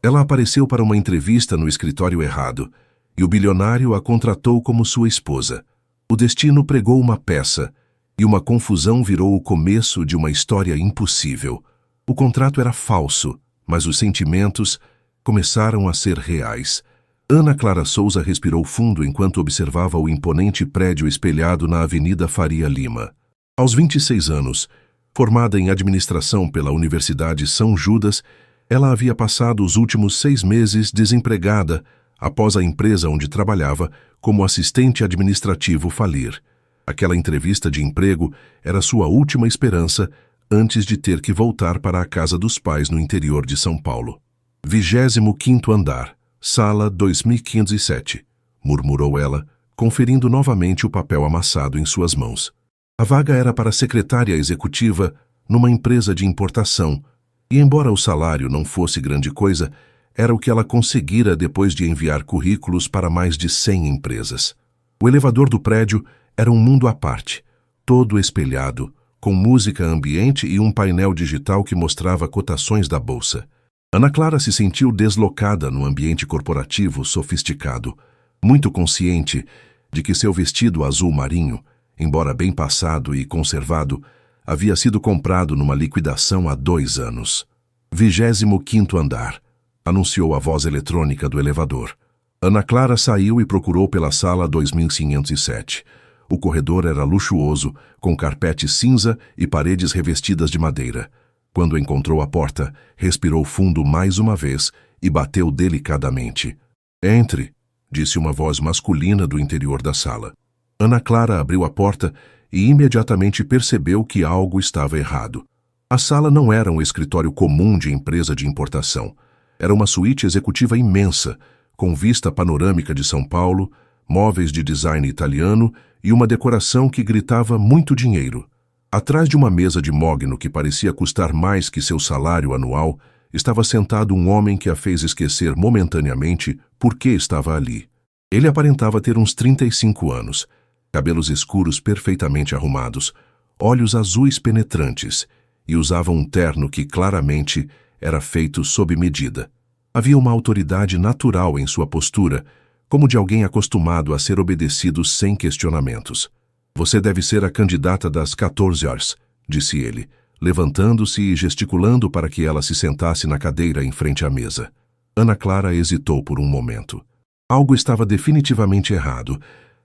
Ela apareceu para uma entrevista no escritório errado, e o bilionário a contratou como sua esposa. O destino pregou uma peça, e uma confusão virou o começo de uma história impossível. O contrato era falso, mas os sentimentos começaram a ser reais. Ana Clara Souza respirou fundo enquanto observava o imponente prédio espelhado na Avenida Faria Lima. Aos 26 anos, formada em administração pela Universidade São Judas, ela havia passado os últimos 6 meses desempregada após a empresa onde trabalhava como assistente administrativo falir. Aquela entrevista de emprego era sua última esperança antes de ter que voltar para a casa dos pais no interior de São Paulo. 25º andar, sala 2507, murmurou ela, conferindo novamente o papel amassado em suas mãos. A vaga era para secretária executiva numa empresa de importação, e embora o salário não fosse grande coisa, era o que ela conseguira depois de enviar currículos para mais de 100 empresas. O elevador do prédio era um mundo à parte, todo espelhado, com música ambiente e um painel digital que mostrava cotações da bolsa. Ana Clara se sentiu deslocada no ambiente corporativo sofisticado, muito consciente de que seu vestido azul marinho, embora bem passado e conservado, havia sido comprado numa liquidação há 2 anos. 25º andar, anunciou a voz eletrônica do elevador. Ana Clara saiu e procurou pela sala 2507. O corredor era luxuoso, com carpete cinza e paredes revestidas de madeira. Quando encontrou a porta, respirou fundo mais uma vez e bateu delicadamente. «Entre», disse uma voz masculina do interior da sala. Ana Clara abriu a porta e imediatamente percebeu que algo estava errado. A sala não era um escritório comum de empresa de importação. Era uma suíte executiva imensa, com vista panorâmica de São Paulo, móveis de design italiano e uma decoração que gritava muito dinheiro. Atrás de uma mesa de mogno que parecia custar mais que seu salário anual, estava sentado um homem que a fez esquecer momentaneamente por que estava ali. Ele aparentava ter uns 35 anos, cabelos escuros perfeitamente arrumados, olhos azuis penetrantes, e usava um terno que claramente era feito sob medida. Havia uma autoridade natural em sua postura, como de alguém acostumado a ser obedecido sem questionamentos. «Você deve ser a candidata das 14 horas», disse ele, levantando-se e gesticulando para que ela se sentasse na cadeira em frente à mesa. Ana Clara hesitou por um momento. Algo estava definitivamente errado,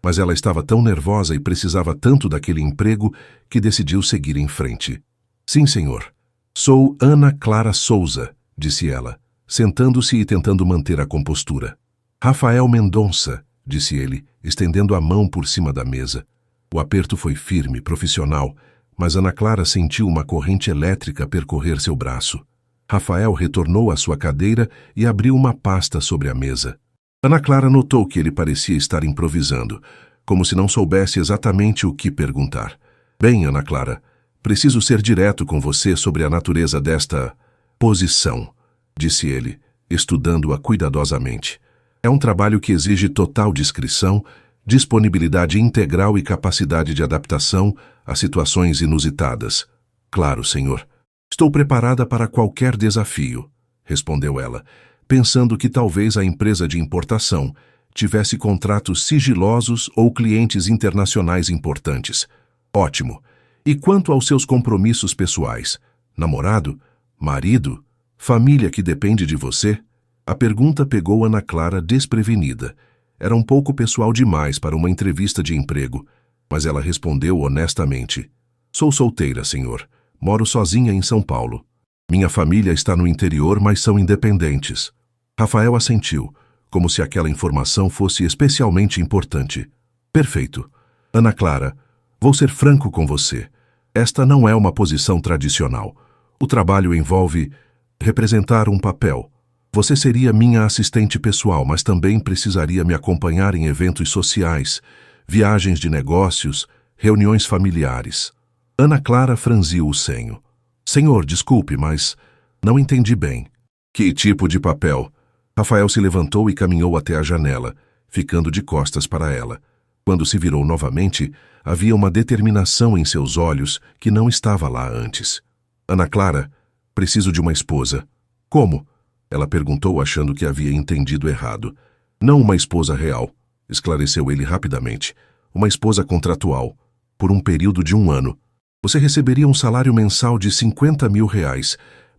mas ela estava tão nervosa e precisava tanto daquele emprego que decidiu seguir em frente. «Sim, senhor. Sou Ana Clara Souza», disse ela, sentando-se e tentando manter a compostura. «Rafael Mendonça», disse ele, estendendo a mão por cima da mesa. O aperto foi firme, profissional, mas Ana Clara sentiu uma corrente elétrica percorrer seu braço. Rafael retornou à sua cadeira e abriu uma pasta sobre a mesa. Ana Clara notou que ele parecia estar improvisando, como se não soubesse exatamente o que perguntar. «Bem, Ana Clara, preciso ser direto com você sobre a natureza desta posição», disse ele, estudando-a cuidadosamente. «É um trabalho que exige total discrição, disponibilidade integral e capacidade de adaptação a situações inusitadas». «Claro, senhor. Estou preparada para qualquer desafio», respondeu ela, pensando que talvez a empresa de importação tivesse contratos sigilosos ou clientes internacionais importantes. «Ótimo. E quanto aos seus compromissos pessoais? Namorado? Marido? Família que depende de você?» A pergunta pegou Ana Clara desprevenida. Era um pouco pessoal demais para uma entrevista de emprego, mas ela respondeu honestamente. «Sou solteira, senhor. Moro sozinha em São Paulo. Minha família está no interior, mas são independentes». Rafael assentiu, como se aquela informação fosse especialmente importante. «Perfeito. Ana Clara, vou ser franco com você. Esta não é uma posição tradicional. O trabalho envolve representar um papel. Você seria minha assistente pessoal, mas também precisaria me acompanhar em eventos sociais, viagens de negócios, reuniões familiares». Ana Clara franziu o senho. «Senhor, desculpe, mas não entendi bem». «Que tipo de papel?» Rafael se levantou e caminhou até a janela, ficando de costas para ela. Quando se virou novamente, havia uma determinação em seus olhos que não estava lá antes. «Ana Clara, preciso de uma esposa». «Como?» Ela perguntou, achando que havia entendido errado. Não uma esposa real, esclareceu ele rapidamente. Uma esposa contratual, por um período de 1 ano. Você receberia um salário mensal de R$50 mil,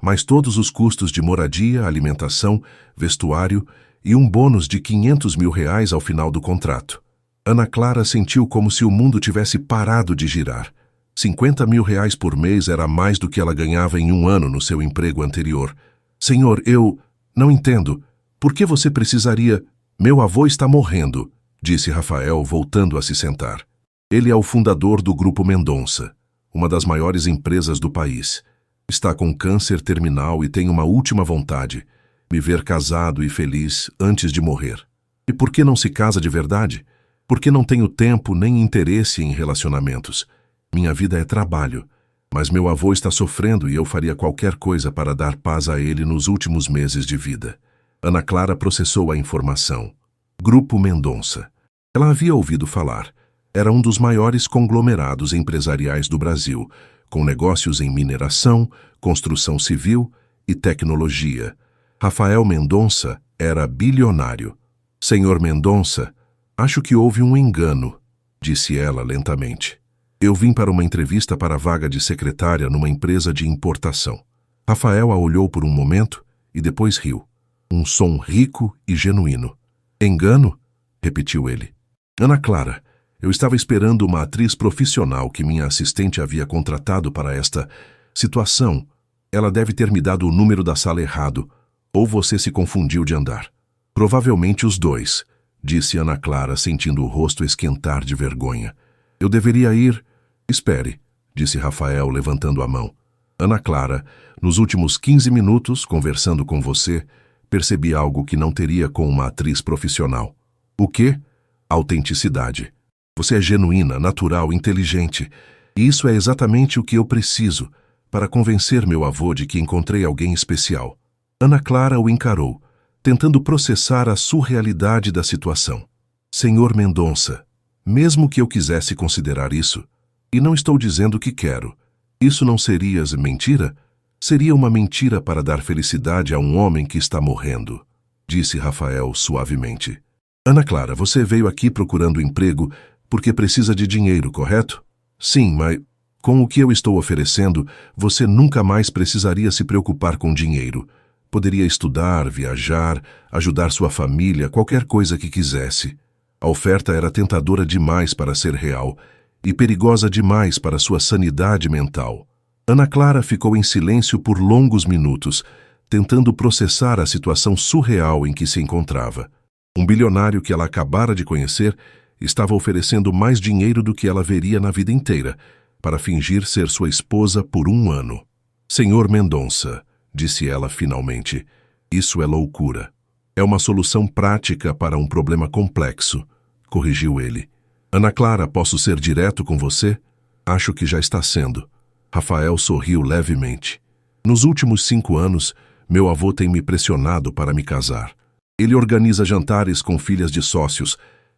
mais todos os custos de moradia, alimentação, vestuário e um bônus de R$500 mil ao final do contrato. Ana Clara sentiu como se o mundo tivesse parado de girar. R$50 mil por mês era mais do que ela ganhava em 1 ano no seu emprego anterior. Senhor, eu não entendo. Por que você precisaria... Meu avô está morrendo, disse Rafael, voltando a se sentar. Ele é o fundador do Grupo Mendonça, uma das maiores empresas do país. Está com câncer terminal e tem uma última vontade: me ver casado e feliz antes de morrer. E por que não se casa de verdade? Porque não tenho tempo nem interesse em relacionamentos. Minha vida é trabalho, mas meu avô está sofrendo e eu faria qualquer coisa para dar paz a ele nos últimos meses de vida. Ana Clara processou a informação. Grupo Mendonça. Ela havia ouvido falar. Era um dos maiores conglomerados empresariais do Brasil, com negócios em mineração, construção civil e tecnologia. Rafael Mendonça era bilionário. Senhor Mendonça, acho que houve um engano, disse ela lentamente. Eu vim para uma entrevista para a vaga de secretária numa empresa de importação. Rafael a olhou por um momento e depois riu. Um som rico e genuíno. Engano? Repetiu ele. Ana Clara, eu estava esperando uma atriz profissional que minha assistente havia contratado para esta situação. Ela deve ter me dado o número da sala errado, ou você se confundiu de andar. Provavelmente os dois, disse Ana Clara, sentindo o rosto esquentar de vergonha. Eu deveria ir... Espere, disse Rafael, levantando a mão. Ana Clara, nos últimos 15 minutos, conversando com você, percebi algo que não teria com uma atriz profissional. O quê? Autenticidade. Você é genuína, natural, inteligente. E isso é exatamente o que eu preciso para convencer meu avô de que encontrei alguém especial. Ana Clara o encarou, tentando processar a surrealidade da situação. Senhor Mendonça, mesmo que eu quisesse considerar isso, e não estou dizendo que quero, isso não seria mentira? Seria uma mentira para dar felicidade a um homem que está morrendo, disse Rafael suavemente. Ana Clara, você veio aqui procurando emprego porque precisa de dinheiro, correto? Sim, mas com o que eu estou oferecendo, você nunca mais precisaria se preocupar com dinheiro. Poderia estudar, viajar, ajudar sua família, qualquer coisa que quisesse. A oferta era tentadora demais para ser real e perigosa demais para sua sanidade mental. Ana Clara ficou em silêncio por longos minutos, tentando processar a situação surreal em que se encontrava. Um bilionário que ela acabara de conhecer estava oferecendo mais dinheiro do que ela veria na vida inteira, para fingir ser sua esposa por 1 ano. Senhor Mendonça, disse ela finalmente, isso é loucura. É uma solução prática para um problema complexo, corrigiu ele. Ana Clara, posso ser direto com você? Acho que já está sendo. Rafael sorriu levemente. Nos últimos 5 anos, meu avô tem me pressionado para me casar. Ele organiza jantares com filhas de sócios,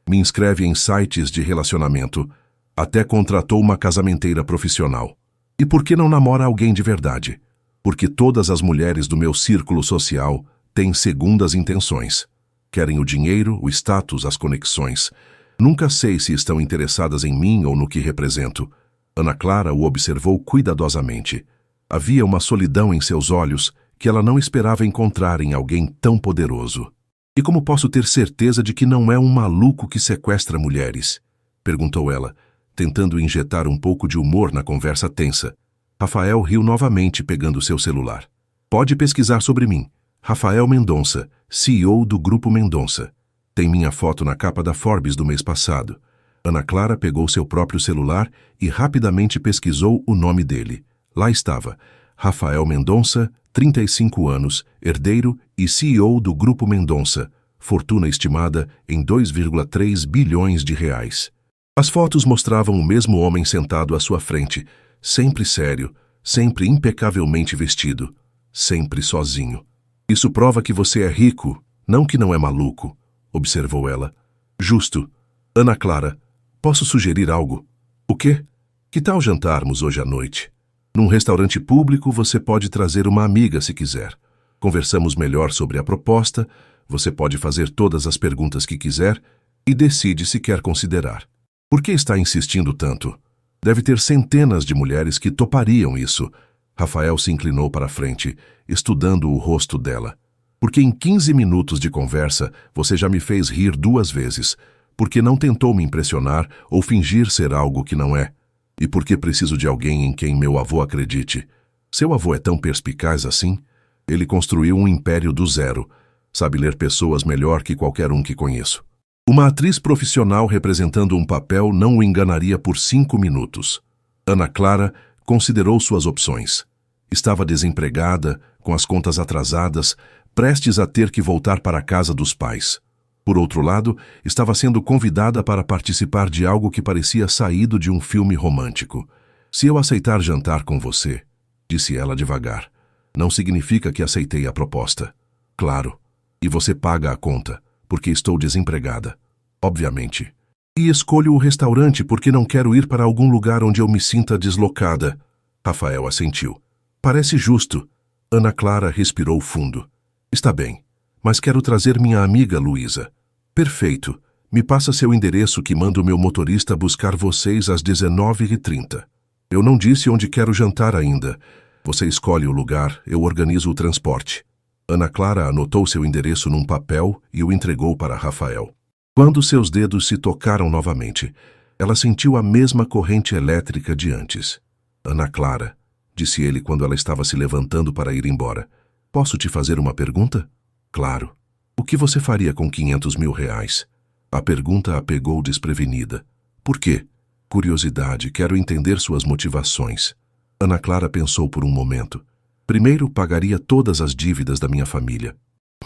me inscreve em sites de relacionamento, até contratou uma casamenteira profissional. E por que não namora alguém de verdade? Porque todas as mulheres do meu círculo social têm segundas intenções. Querem o dinheiro, o status, as conexões. Nunca sei se estão interessadas em mim ou no que represento. Ana Clara o observou cuidadosamente. Havia uma solidão em seus olhos que ela não esperava encontrar em alguém tão poderoso. E como posso ter certeza de que não é um maluco que sequestra mulheres? Perguntou ela, tentando injetar um pouco de humor na conversa tensa. Rafael riu novamente, pegando seu celular. Pode pesquisar sobre mim. Rafael Mendonça, CEO do Grupo Mendonça. Tem minha foto na capa da Forbes do mês passado. Ana Clara pegou seu próprio celular e rapidamente pesquisou o nome dele. Lá estava, Rafael Mendonça, 35 anos, herdeiro e CEO do Grupo Mendonça, fortuna estimada em 2,3 bilhões de reais. As fotos mostravam o mesmo homem sentado à sua frente, sempre sério, sempre impecavelmente vestido, sempre sozinho. Isso prova que você é rico, não que não é maluco, observou ela. Justo. Ana Clara, posso sugerir algo? O quê? Que tal jantarmos hoje à noite? Num restaurante público você pode trazer uma amiga se quiser. Conversamos melhor sobre a proposta, você pode fazer todas as perguntas que quiser e decide se quer considerar. Por que está insistindo tanto? Deve ter centenas de mulheres que topariam isso. Rafael se inclinou para a frente, estudando o rosto dela. Porque em 15 minutos de conversa você já me fez rir 2 vezes. Porque não tentou me impressionar ou fingir ser algo que não é. E porque preciso de alguém em quem meu avô acredite. Seu avô é tão perspicaz assim? Ele construiu um império do zero. Sabe ler pessoas melhor que qualquer um que conheço. Uma atriz profissional representando um papel não o enganaria por 5 minutos. Ana Clara considerou suas opções. Estava desempregada, com as contas atrasadas, prestes a ter que voltar para a casa dos pais. Por outro lado, estava sendo convidada para participar de algo que parecia saído de um filme romântico. Se eu aceitar jantar com você, disse ela devagar, não significa que aceitei a proposta. Claro. E você paga a conta, porque estou desempregada. Obviamente. E escolho o restaurante porque não quero ir para algum lugar onde eu me sinta deslocada. Rafael assentiu. Parece justo. Ana Clara respirou fundo. Está bem, mas quero trazer minha amiga Luísa. Perfeito. Me passa seu endereço que mando meu motorista buscar vocês às 19h30. Eu não disse onde quero jantar ainda. Você escolhe o lugar, eu organizo o transporte. Ana Clara anotou seu endereço num papel e o entregou para Rafael. Quando seus dedos se tocaram novamente, ela sentiu a mesma corrente elétrica de antes. Ana Clara, disse ele quando ela estava se levantando para ir embora. Posso te fazer uma pergunta? Claro. O que você faria com 500 mil reais? A pergunta a pegou desprevenida. Por quê? Curiosidade, quero entender suas motivações. Ana Clara pensou por um momento. Primeiro, pagaria todas as dívidas da minha família.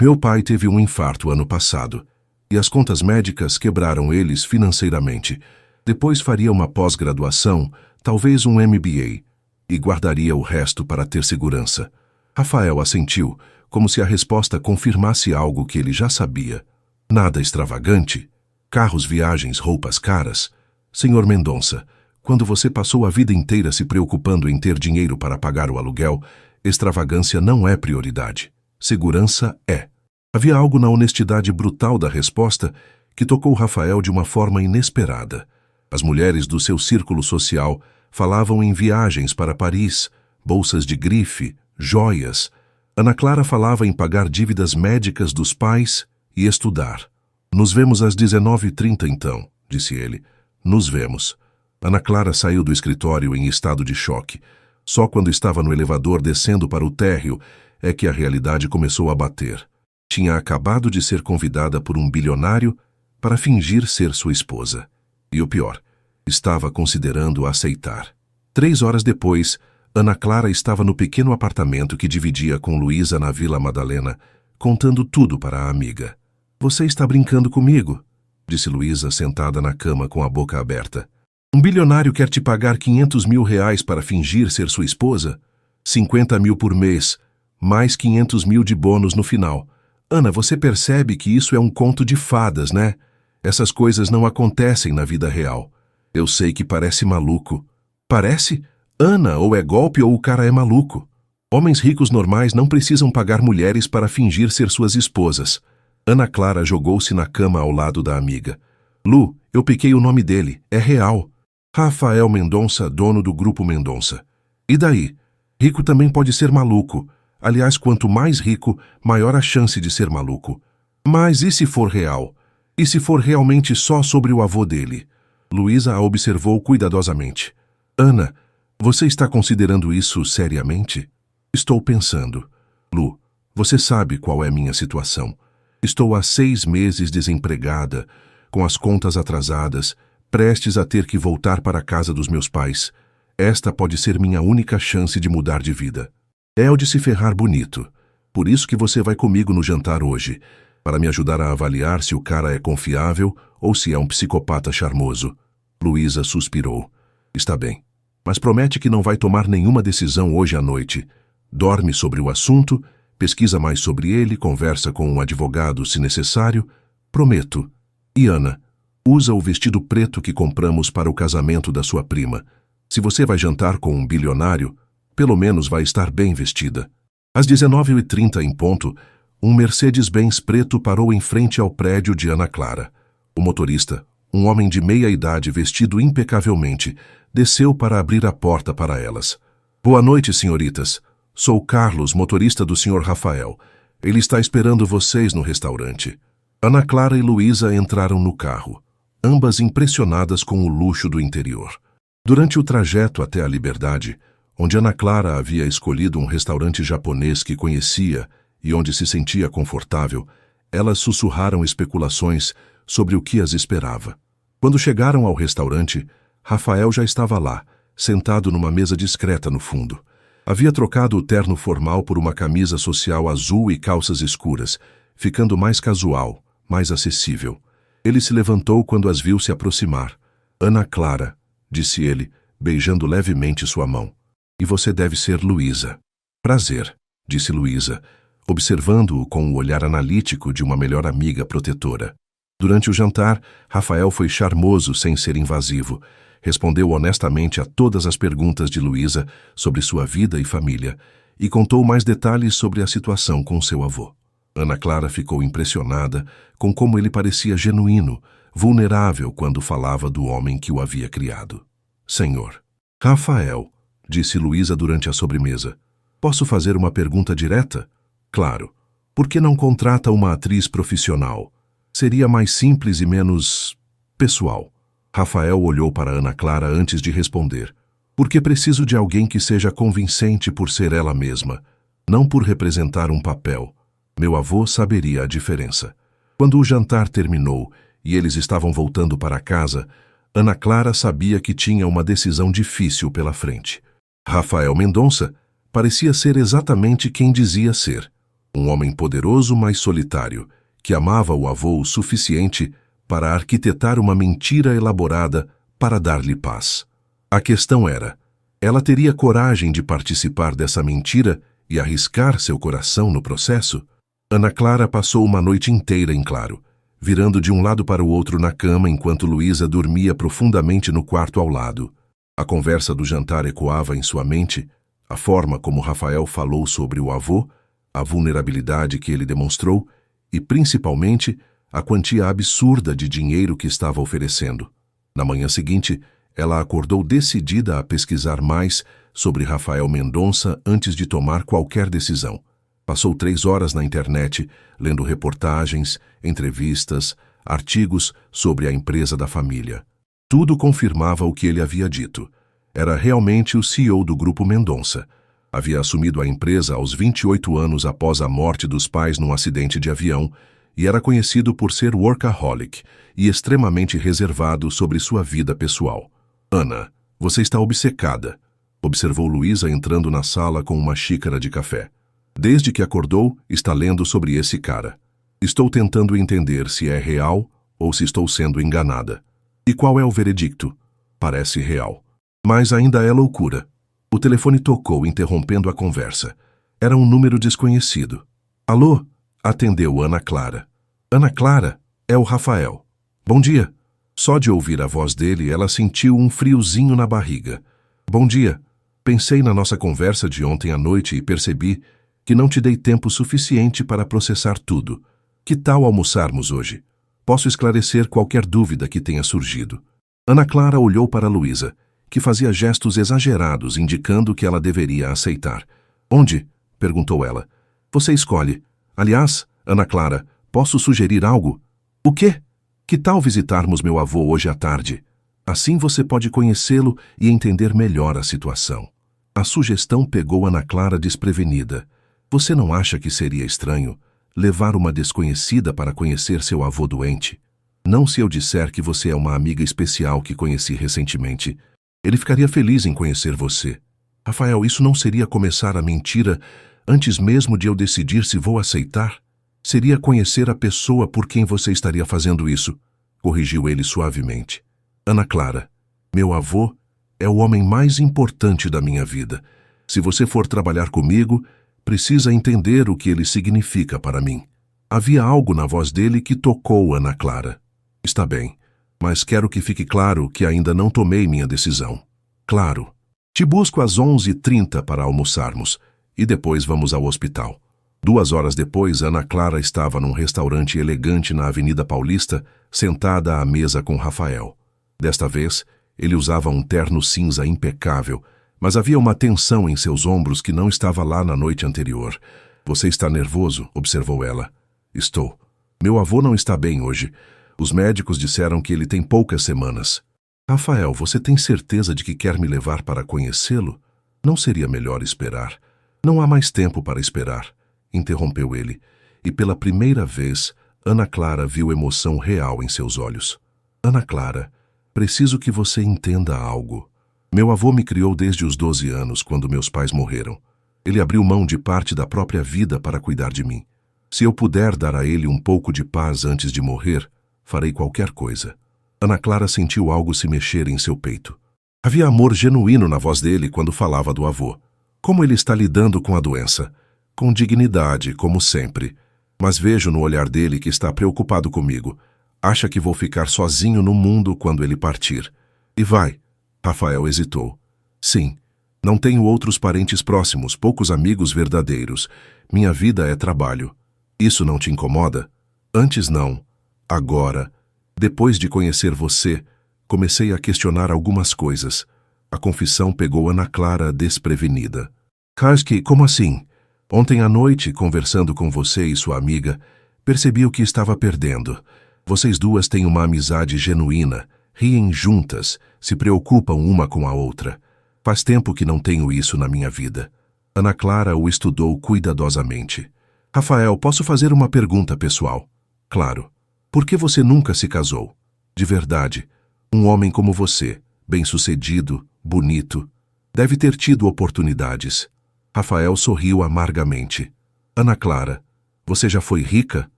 Meu pai teve um infarto ano passado, e as contas médicas quebraram eles financeiramente. Depois faria uma pós-graduação, talvez um MBA, e guardaria o resto para ter segurança. Rafael assentiu, como se a resposta confirmasse algo que ele já sabia. Nada extravagante. Carros, viagens, roupas caras. Senhor Mendonça, quando você passou a vida inteira se preocupando em ter dinheiro para pagar o aluguel, extravagância não é prioridade. Segurança é. Havia algo na honestidade brutal da resposta que tocou Rafael de uma forma inesperada. As mulheres do seu círculo social falavam em viagens para Paris, bolsas de grife, joias. Ana Clara falava em pagar dívidas médicas dos pais e estudar. Nos vemos às 19h30 então, disse ele. Nos vemos. Ana Clara saiu do escritório em estado de choque. Só quando estava no elevador descendo para o térreo é que a realidade começou a bater. Tinha acabado de ser convidada por um bilionário para fingir ser sua esposa. E o pior, estava considerando aceitar. 3 horas depois, Ana Clara estava no pequeno apartamento que dividia com Luísa na Vila Madalena, contando tudo para a amiga. Você está brincando comigo? Disse Luísa sentada na cama com a boca aberta. Um bilionário quer te pagar 500 mil reais para fingir ser sua esposa? 50 mil por mês, mais 500 mil de bônus no final. Ana, você percebe que isso é um conto de fadas, né? Essas coisas não acontecem na vida real. Eu sei que parece maluco. Parece? Ana, ou é golpe ou o cara é maluco. Homens ricos normais não precisam pagar mulheres para fingir ser suas esposas. Ana Clara jogou-se na cama ao lado da amiga. Lu, eu piquei o nome dele. É real. Rafael Mendonça, dono do Grupo Mendonça. E daí? Rico também pode ser maluco. Aliás, quanto mais rico, maior a chance de ser maluco. Mas e se for real? E se for realmente só sobre o avô dele? Luísa a observou cuidadosamente. Ana, você está considerando isso seriamente? Estou pensando. Lu, você sabe qual é minha situação. Estou há 6 meses desempregada, com as contas atrasadas, prestes a ter que voltar para a casa dos meus pais. Esta pode ser minha única chance de mudar de vida. É o de se ferrar bonito. Por isso que você vai comigo no jantar hoje, para me ajudar a avaliar se o cara é confiável ou se é um psicopata charmoso. Luísa suspirou. Está bem, mas promete que não vai tomar nenhuma decisão hoje à noite. Dorme sobre o assunto, pesquisa mais sobre ele, conversa com um advogado se necessário. Prometo. E Ana, usa o vestido preto que compramos para o casamento da sua prima. Se você vai jantar com um bilionário, pelo menos vai estar bem vestida. Às 19h30 em ponto, um Mercedes-Benz preto parou em frente ao prédio de Ana Clara. O motorista, um homem de meia idade vestido impecavelmente, desceu para abrir a porta para elas. Boa noite, senhoritas. Sou Carlos, motorista do Sr. Rafael. Ele está esperando vocês no restaurante. Ana Clara e Luísa entraram no carro, ambas impressionadas com o luxo do interior. Durante o trajeto até a Liberdade, onde Ana Clara havia escolhido um restaurante japonês que conhecia e onde se sentia confortável, elas sussurraram especulações sobre o que as esperava. Quando chegaram ao restaurante, Rafael já estava lá, sentado numa mesa discreta no fundo. Havia trocado o terno formal por uma camisa social azul e calças escuras, ficando mais casual, mais acessível. Ele se levantou quando as viu se aproximar. Ana Clara, disse ele, beijando levemente sua mão. E você deve ser Luísa. Prazer, disse Luísa, observando-o com o olhar analítico de uma melhor amiga protetora. Durante o jantar, Rafael foi charmoso sem ser invasivo. Respondeu honestamente a todas as perguntas de Luísa sobre sua vida e família e contou mais detalhes sobre a situação com seu avô. Ana Clara ficou impressionada com como ele parecia genuíno, vulnerável quando falava do homem que o havia criado. Senhor Rafael, disse Luísa durante a sobremesa, posso fazer uma pergunta direta? Claro. Por que não contrata uma atriz profissional? Seria mais simples e menos pessoal. Rafael olhou para Ana Clara antes de responder. Porque preciso de alguém que seja convincente por ser ela mesma, não por representar um papel. Meu avô saberia a diferença. Quando o jantar terminou e eles estavam voltando para casa, Ana Clara sabia que tinha uma decisão difícil pela frente. Rafael Mendonça parecia ser exatamente quem dizia ser. Um homem poderoso, mas solitário, que amava o avô o suficiente para arquitetar uma mentira elaborada para dar-lhe paz. A questão era, ela teria coragem de participar dessa mentira e arriscar seu coração no processo? Ana Clara passou uma noite inteira em claro, virando de um lado para o outro na cama enquanto Luísa dormia profundamente no quarto ao lado. A conversa do jantar ecoava em sua mente, a forma como Rafael falou sobre o avô, a vulnerabilidade que ele demonstrou e, principalmente, a quantia absurda de dinheiro que estava oferecendo. Na manhã seguinte, ela acordou decidida a pesquisar mais sobre Rafael Mendonça antes de tomar qualquer decisão. Passou 3 horas na internet, lendo reportagens, entrevistas, artigos sobre a empresa da família. Tudo confirmava o que ele havia dito. Era realmente o CEO do Grupo Mendonça. Havia assumido a empresa aos 28 anos após a morte dos pais num acidente de avião e era conhecido por ser workaholic e extremamente reservado sobre sua vida pessoal. Ana, você está obcecada, observou Luísa entrando na sala com uma xícara de café. Desde que acordou, está lendo sobre esse cara. Estou tentando entender se é real ou se estou sendo enganada. E qual é o veredicto? Parece real. Mas ainda é loucura. O telefone tocou, interrompendo a conversa. Era um número desconhecido. Alô? Atendeu Ana Clara. Ana Clara, é o Rafael. Bom dia. Só de ouvir a voz dele, ela sentiu um friozinho na barriga. Bom dia. Pensei na nossa conversa de ontem à noite e percebi que não te dei tempo suficiente para processar tudo. Que tal almoçarmos hoje? Posso esclarecer qualquer dúvida que tenha surgido. Ana Clara olhou para Luísa, que fazia gestos exagerados indicando que ela deveria aceitar. Onde? Perguntou ela. Você escolhe. Aliás, Ana Clara, posso sugerir algo? O quê? Que tal visitarmos meu avô hoje à tarde? Assim você pode conhecê-lo e entender melhor a situação. A sugestão pegou Ana Clara desprevenida. Você não acha que seria estranho levar uma desconhecida para conhecer seu avô doente? Não se eu disser que você é uma amiga especial que conheci recentemente. Ele ficaria feliz em conhecer você. Rafael, isso não seria começar a mentira antes mesmo de eu decidir se vou aceitar? Seria conhecer a pessoa por quem você estaria fazendo isso, corrigiu ele suavemente. Ana Clara, meu avô é o homem mais importante da minha vida. Se você for trabalhar comigo, precisa entender o que ele significa para mim. Havia algo na voz dele que tocou Ana Clara. Está bem, mas quero que fique claro que ainda não tomei minha decisão. Claro. Te busco às 11h30 para almoçarmos. e depois vamos ao hospital. 2 horas depois, Ana Clara estava num restaurante elegante na Avenida Paulista, sentada à mesa com Rafael. Desta vez, ele usava um terno cinza impecável, mas havia uma tensão em seus ombros que não estava lá na noite anterior. Você está nervoso? Observou ela. Estou. Meu avô não está bem hoje. Os médicos disseram que ele tem poucas semanas. Rafael, você tem certeza de que quer me levar para conhecê-lo? Não seria melhor esperar? Não há mais tempo para esperar, interrompeu ele, e pela primeira vez, Ana Clara viu emoção real em seus olhos. Ana Clara, preciso que você entenda algo. Meu avô me criou desde os 12 anos, quando meus pais morreram. Ele abriu mão de parte da própria vida para cuidar de mim. Se eu puder dar a ele um pouco de paz antes de morrer, farei qualquer coisa. Ana Clara sentiu algo se mexer em seu peito. Havia amor genuíno na voz dele quando falava do avô. Como ele está lidando com a doença? Com dignidade, como sempre. Mas vejo no olhar dele que está preocupado comigo. Acha que vou ficar sozinho no mundo quando ele partir. E vai. Rafael hesitou. Sim. Não tenho outros parentes próximos, poucos amigos verdadeiros. Minha vida é trabalho. Isso não te incomoda? Antes não. Agora, depois de conhecer você, comecei a questionar algumas coisas. A confissão pegou Ana Clara desprevenida. Karski, como assim? Ontem à noite, conversando com você e sua amiga, percebi o que estava perdendo. Vocês duas têm uma amizade genuína, riem juntas, se preocupam uma com a outra. Faz tempo que não tenho isso na minha vida. Ana Clara o estudou cuidadosamente. Rafael, posso fazer uma pergunta pessoal? Claro. Por que você nunca se casou? De verdade, um homem como você, bem-sucedido, bonito, deve ter tido oportunidades. Rafael sorriu amargamente. Ana Clara, você já foi rica?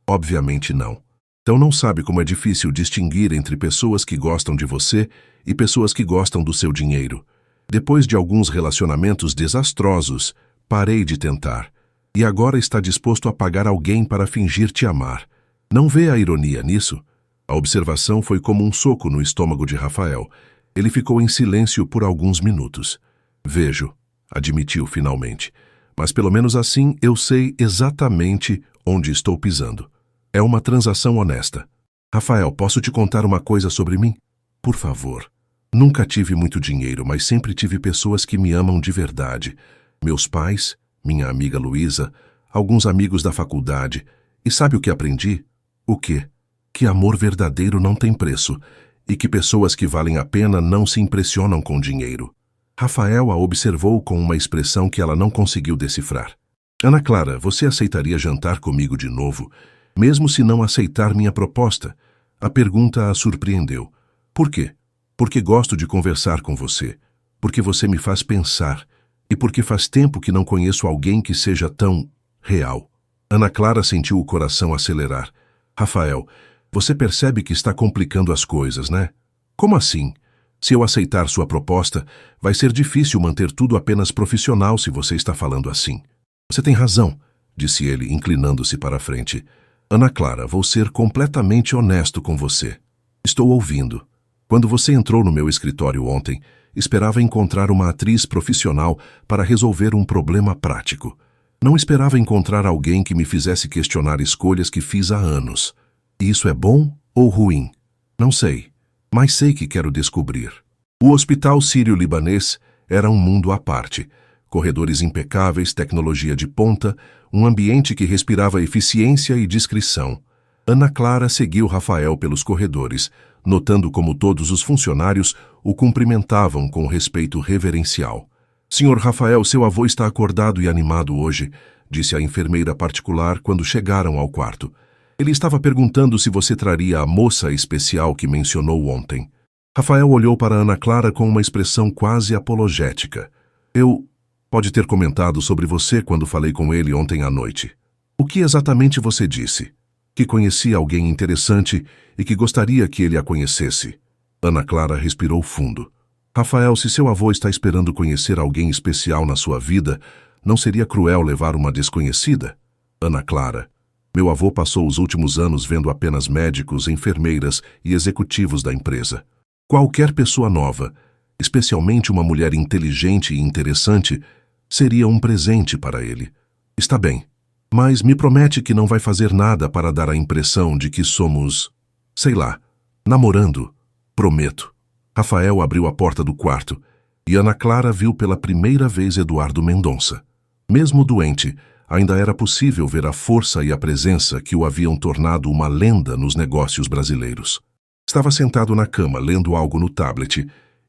Obviamente não. Então não sabe como é difícil distinguir entre pessoas que gostam de você e pessoas que gostam do seu dinheiro. Depois de alguns relacionamentos desastrosos, parei de tentar. E agora está disposto a pagar alguém para fingir te amar. Não vê a ironia nisso? A observação foi como um soco no estômago de Rafael. Ele ficou em silêncio por alguns minutos. Vejo, admitiu finalmente. Mas pelo menos assim eu sei exatamente onde estou pisando. É uma transação honesta. Rafael, posso te contar uma coisa sobre mim? Por favor. Nunca tive muito dinheiro, mas sempre tive pessoas que me amam de verdade. Meus pais, minha amiga Luísa, alguns amigos da faculdade. E sabe o que aprendi? O quê? Que amor verdadeiro não tem preço e que pessoas que valem a pena não se impressionam com dinheiro. Rafael a observou com uma expressão que ela não conseguiu decifrar. Ana Clara, você aceitaria jantar comigo de novo, mesmo se não aceitar minha proposta? A pergunta a surpreendeu. Por quê? Porque gosto de conversar com você, porque você me faz pensar e porque faz tempo que não conheço alguém que seja tão real. Ana Clara sentiu o coração acelerar. Rafael, você percebe que está complicando as coisas, né? Como assim? Se eu aceitar sua proposta, vai ser difícil manter tudo apenas profissional se você está falando assim. Você tem razão, disse ele, inclinando-se para a frente. Ana Clara, vou ser completamente honesto com você. Estou ouvindo. Quando você entrou no meu escritório ontem, esperava encontrar uma atriz profissional para resolver um problema prático. Não esperava encontrar alguém que me fizesse questionar escolhas que fiz há anos. E isso é bom ou ruim? Não sei, mas sei que quero descobrir. O Hospital Sírio-Libanês era um mundo à parte. Corredores impecáveis, tecnologia de ponta, um ambiente que respirava eficiência e discrição. Ana Clara seguiu Rafael pelos corredores, notando como todos os funcionários o cumprimentavam com respeito reverencial. Senhor Rafael, seu avô está acordado e animado hoje, disse a enfermeira particular quando chegaram ao quarto. Ele estava perguntando se você traria a moça especial que mencionou ontem. Rafael olhou para Ana Clara com uma expressão quase apologética. Pode ter comentado sobre você quando falei com ele ontem à noite. O que exatamente você disse? Que conhecia alguém interessante e que gostaria que ele a conhecesse. Ana Clara respirou fundo. Rafael, se seu avô está esperando conhecer alguém especial na sua vida, não seria cruel levar uma desconhecida? Ana Clara, meu avô passou os últimos anos vendo apenas médicos, enfermeiras e executivos da empresa. Qualquer pessoa nova, especialmente uma mulher inteligente e interessante, Seria um presente para ele. Está bem, mas me promete que não vai fazer nada para dar a impressão de que somos, sei lá, namorando. Prometo. Rafael abriu a porta do quarto e Ana Clara viu pela primeira vez Eduardo Mendonça. Mesmo doente, ainda era possível ver a força e a presença que o haviam tornado uma lenda nos negócios brasileiros. Estava sentado na cama, lendo algo no tablet,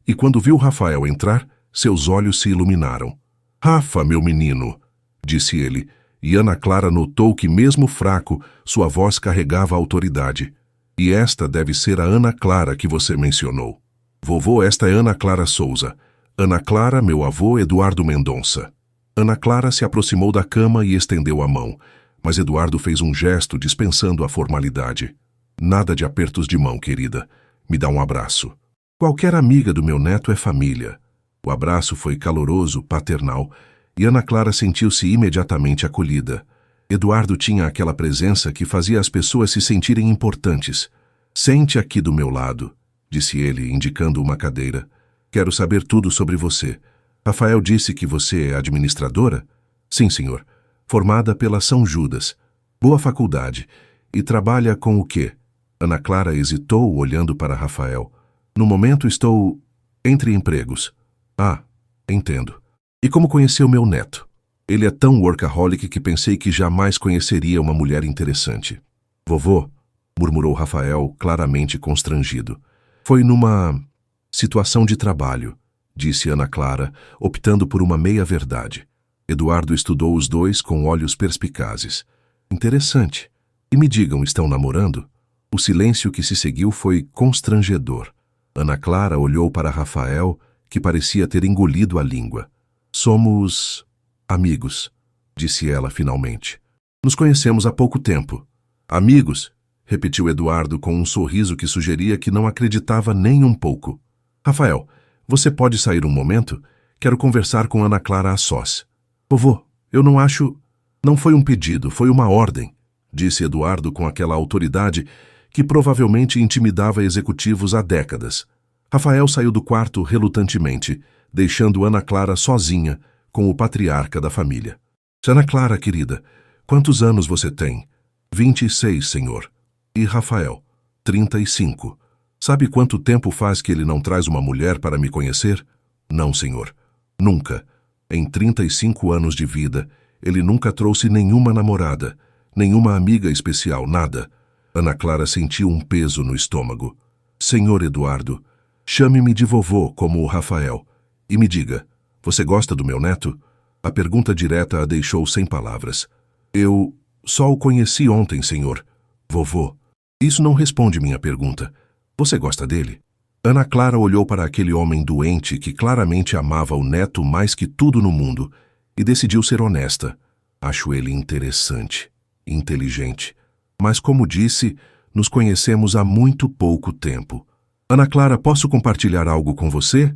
e quando viu Rafael entrar, seus olhos se iluminaram. "Rafa, meu menino", disse ele, e Ana Clara notou que, mesmo fraco, sua voz carregava autoridade. "E esta deve ser a Ana Clara que você mencionou." "Vovô, esta é Ana Clara Souza. Ana Clara, meu avô Eduardo Mendonça." Ana Clara se aproximou da cama e estendeu a mão, mas Eduardo fez um gesto dispensando a formalidade. "Nada de apertos de mão, querida. Me dá um abraço. Qualquer amiga do meu neto é família." O abraço foi caloroso, paternal, e Ana Clara sentiu-se imediatamente acolhida. Eduardo tinha aquela presença que fazia as pessoas se sentirem importantes. "Sente aqui do meu lado", disse ele, indicando uma cadeira. "Quero saber tudo sobre você. Rafael disse que você é administradora?" "Sim, senhor. Formada pela São Judas. Boa faculdade. E trabalha com o quê?" Ana Clara hesitou, olhando para Rafael. "No momento estou entre empregos." "Ah, entendo. E como conheceu meu neto?" "Ele é tão workaholic que pensei que jamais conheceria uma mulher interessante." "Vovô", murmurou Rafael, claramente constrangido. "Foi numa situação de trabalho", disse Ana Clara, optando por uma meia-verdade. Eduardo estudou os dois com olhos perspicazes. "Interessante. E me digam, estão namorando?" O silêncio que se seguiu foi constrangedor. Ana Clara olhou para Rafael, que parecia ter engolido a língua. "Somos amigos", disse ela finalmente. "Nos conhecemos há pouco tempo." "Amigos?", repetiu Eduardo com um sorriso que sugeria que não acreditava nem um pouco. "Rafael, você pode sair um momento? Quero conversar com Ana Clara a sós." "Vovô, eu não acho..." "Não foi um pedido, foi uma ordem", disse Eduardo com aquela autoridade que provavelmente intimidava executivos há décadas. Rafael saiu do quarto relutantemente, deixando Ana Clara sozinha com o patriarca da família. "Ana Clara, querida, quantos anos você tem?" 26, senhor." "E Rafael?" 35. "Sabe quanto tempo faz que ele não traz uma mulher para me conhecer?" "Não, senhor. Nunca. Em 35 anos de vida, ele nunca trouxe nenhuma namorada, nenhuma amiga especial, nada." Ana Clara sentiu um peso no estômago. "Senhor Eduardo, chame-me de vovô, como o Rafael. E me diga, você gosta do meu neto?" A pergunta direta a deixou sem palavras. "Eu só o conheci ontem, senhor." "Vovô, isso não responde minha pergunta. Você gosta dele?" Ana Clara olhou para aquele homem doente que claramente amava o neto mais que tudo no mundo e decidiu ser honesta. "Acho ele interessante, inteligente. Mas, como disse, nos conhecemos há muito pouco tempo." "Ana Clara, posso compartilhar algo com você?"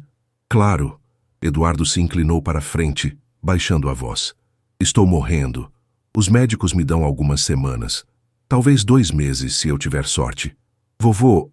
"Claro." Eduardo se inclinou para a frente, baixando a voz. "Estou morrendo. Os médicos me dão algumas semanas. Talvez 2 meses, se eu tiver sorte. Vovô,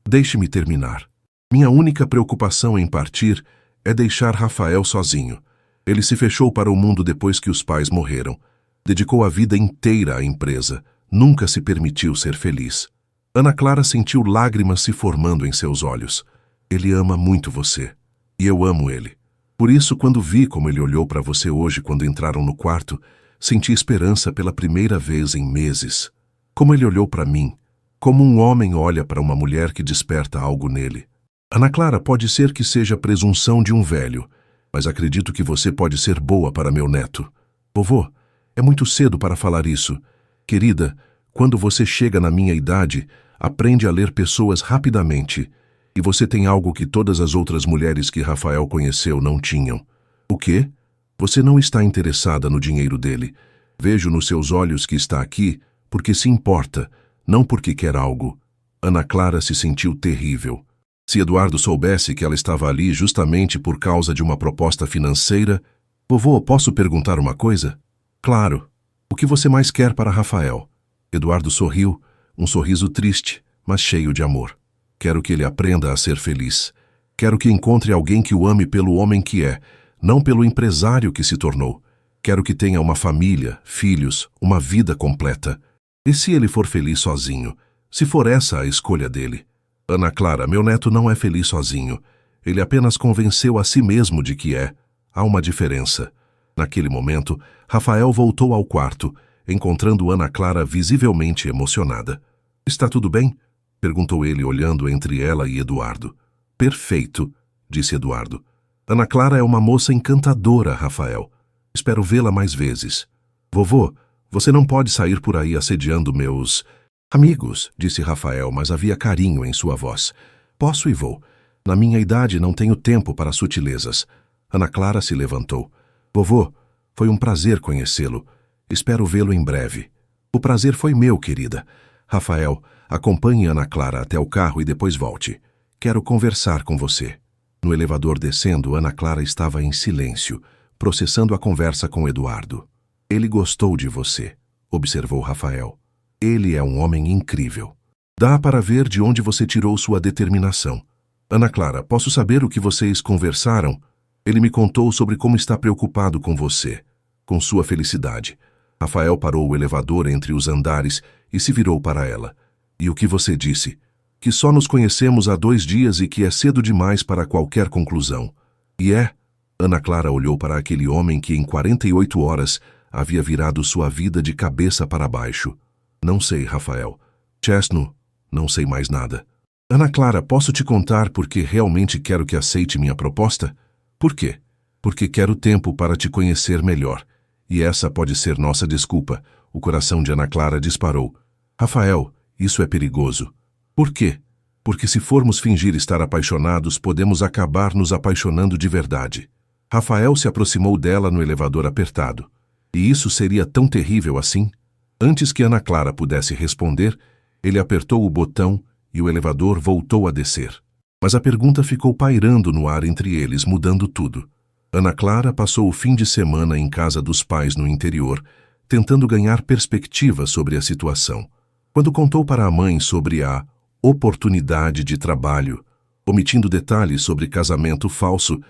Deixe-me terminar. Minha única preocupação em partir é deixar Rafael sozinho. Ele se fechou para o mundo depois que os pais morreram. Dedicou a vida inteira à empresa. Nunca se permitiu ser feliz." Ana Clara sentiu lágrimas se formando em seus olhos. "Ele ama muito você. E eu amo ele. Por isso, quando vi como ele olhou para você hoje quando entraram no quarto, senti esperança pela primeira vez em meses. Como ele olhou para mim, como um homem olha para uma mulher que desperta algo nele. Ana Clara, pode ser que seja presunção de um velho, mas acredito que você pode ser boa para meu neto." "Vovô, é muito cedo para falar isso. Querida, quando você chega na minha idade, aprende a ler pessoas rapidamente. E você tem algo que todas as outras mulheres que Rafael conheceu não tinham." "O quê?" "Você não está interessada no dinheiro dele. Vejo nos seus olhos que está aqui porque se importa, não porque quer algo." Ana Clara se sentiu terrível. Se Eduardo soubesse que ela estava ali justamente por causa de uma proposta financeira... "Vovô, posso perguntar uma coisa?" "Claro. O que você mais quer para Rafael?" Eduardo sorriu, um sorriso triste, mas cheio de amor. "Quero que ele aprenda a ser feliz. Quero que encontre alguém que o ame pelo homem que é, não pelo empresário que se tornou. Quero que tenha uma família, filhos, uma vida completa. E se ele for feliz sozinho? Se for essa a escolha dele? Ana Clara, meu neto não é feliz sozinho. Ele apenas convenceu a si mesmo de que é. Há uma diferença. Naquele momento, Rafael voltou ao quarto, encontrando Ana Clara visivelmente emocionada. Está tudo bem? Perguntou ele, olhando entre ela e Eduardo. Perfeito, disse Eduardo. Ana Clara é uma moça encantadora, Rafael. Espero vê-la mais vezes. Vovô, você não pode sair por aí assediando meus amigos, disse Rafael, mas havia carinho em sua voz. Posso e vou. Na minha idade não tenho tempo para sutilezas. Ana Clara se levantou. Vovô, foi um prazer conhecê-lo. Espero vê-lo em breve. O prazer foi meu, querida. Rafael, acompanhe Ana Clara até o carro e depois volte. Quero conversar com você. No elevador descendo, Ana Clara estava em silêncio, processando a conversa com Eduardo. Ele gostou de você, observou Rafael. Ele é um homem incrível. Dá para ver de onde você tirou sua determinação. Ana Clara, posso saber o que vocês conversaram? Ele me contou sobre como está preocupado com você, com sua felicidade. Rafael parou o elevador entre os andares e se virou para ela. E o que você disse? Que só nos conhecemos há 2 dias e que é cedo demais para qualquer conclusão. E é? Ana Clara olhou para aquele homem que em 48 horas havia virado sua vida de cabeça para baixo. Não sei, Rafael. Chesno, não sei mais nada. Ana Clara, posso te contar porque realmente quero que aceite minha proposta? Por quê? Porque quero tempo para te conhecer melhor. E essa pode ser nossa desculpa. O coração de Ana Clara disparou. Rafael, isso é perigoso. Por quê? Porque se formos fingir estar apaixonados, podemos acabar nos apaixonando de verdade. Rafael se aproximou dela no elevador apertado. E isso seria tão terrível assim? Antes que Ana Clara pudesse responder, ele apertou o botão e o elevador voltou a descer. Mas a pergunta ficou pairando no ar entre eles, mudando tudo. Ana Clara passou o fim de semana em casa dos pais no interior, tentando ganhar perspectiva sobre a situação. Quando contou para a mãe sobre a oportunidade de trabalho, omitindo detalhes sobre casamento falso,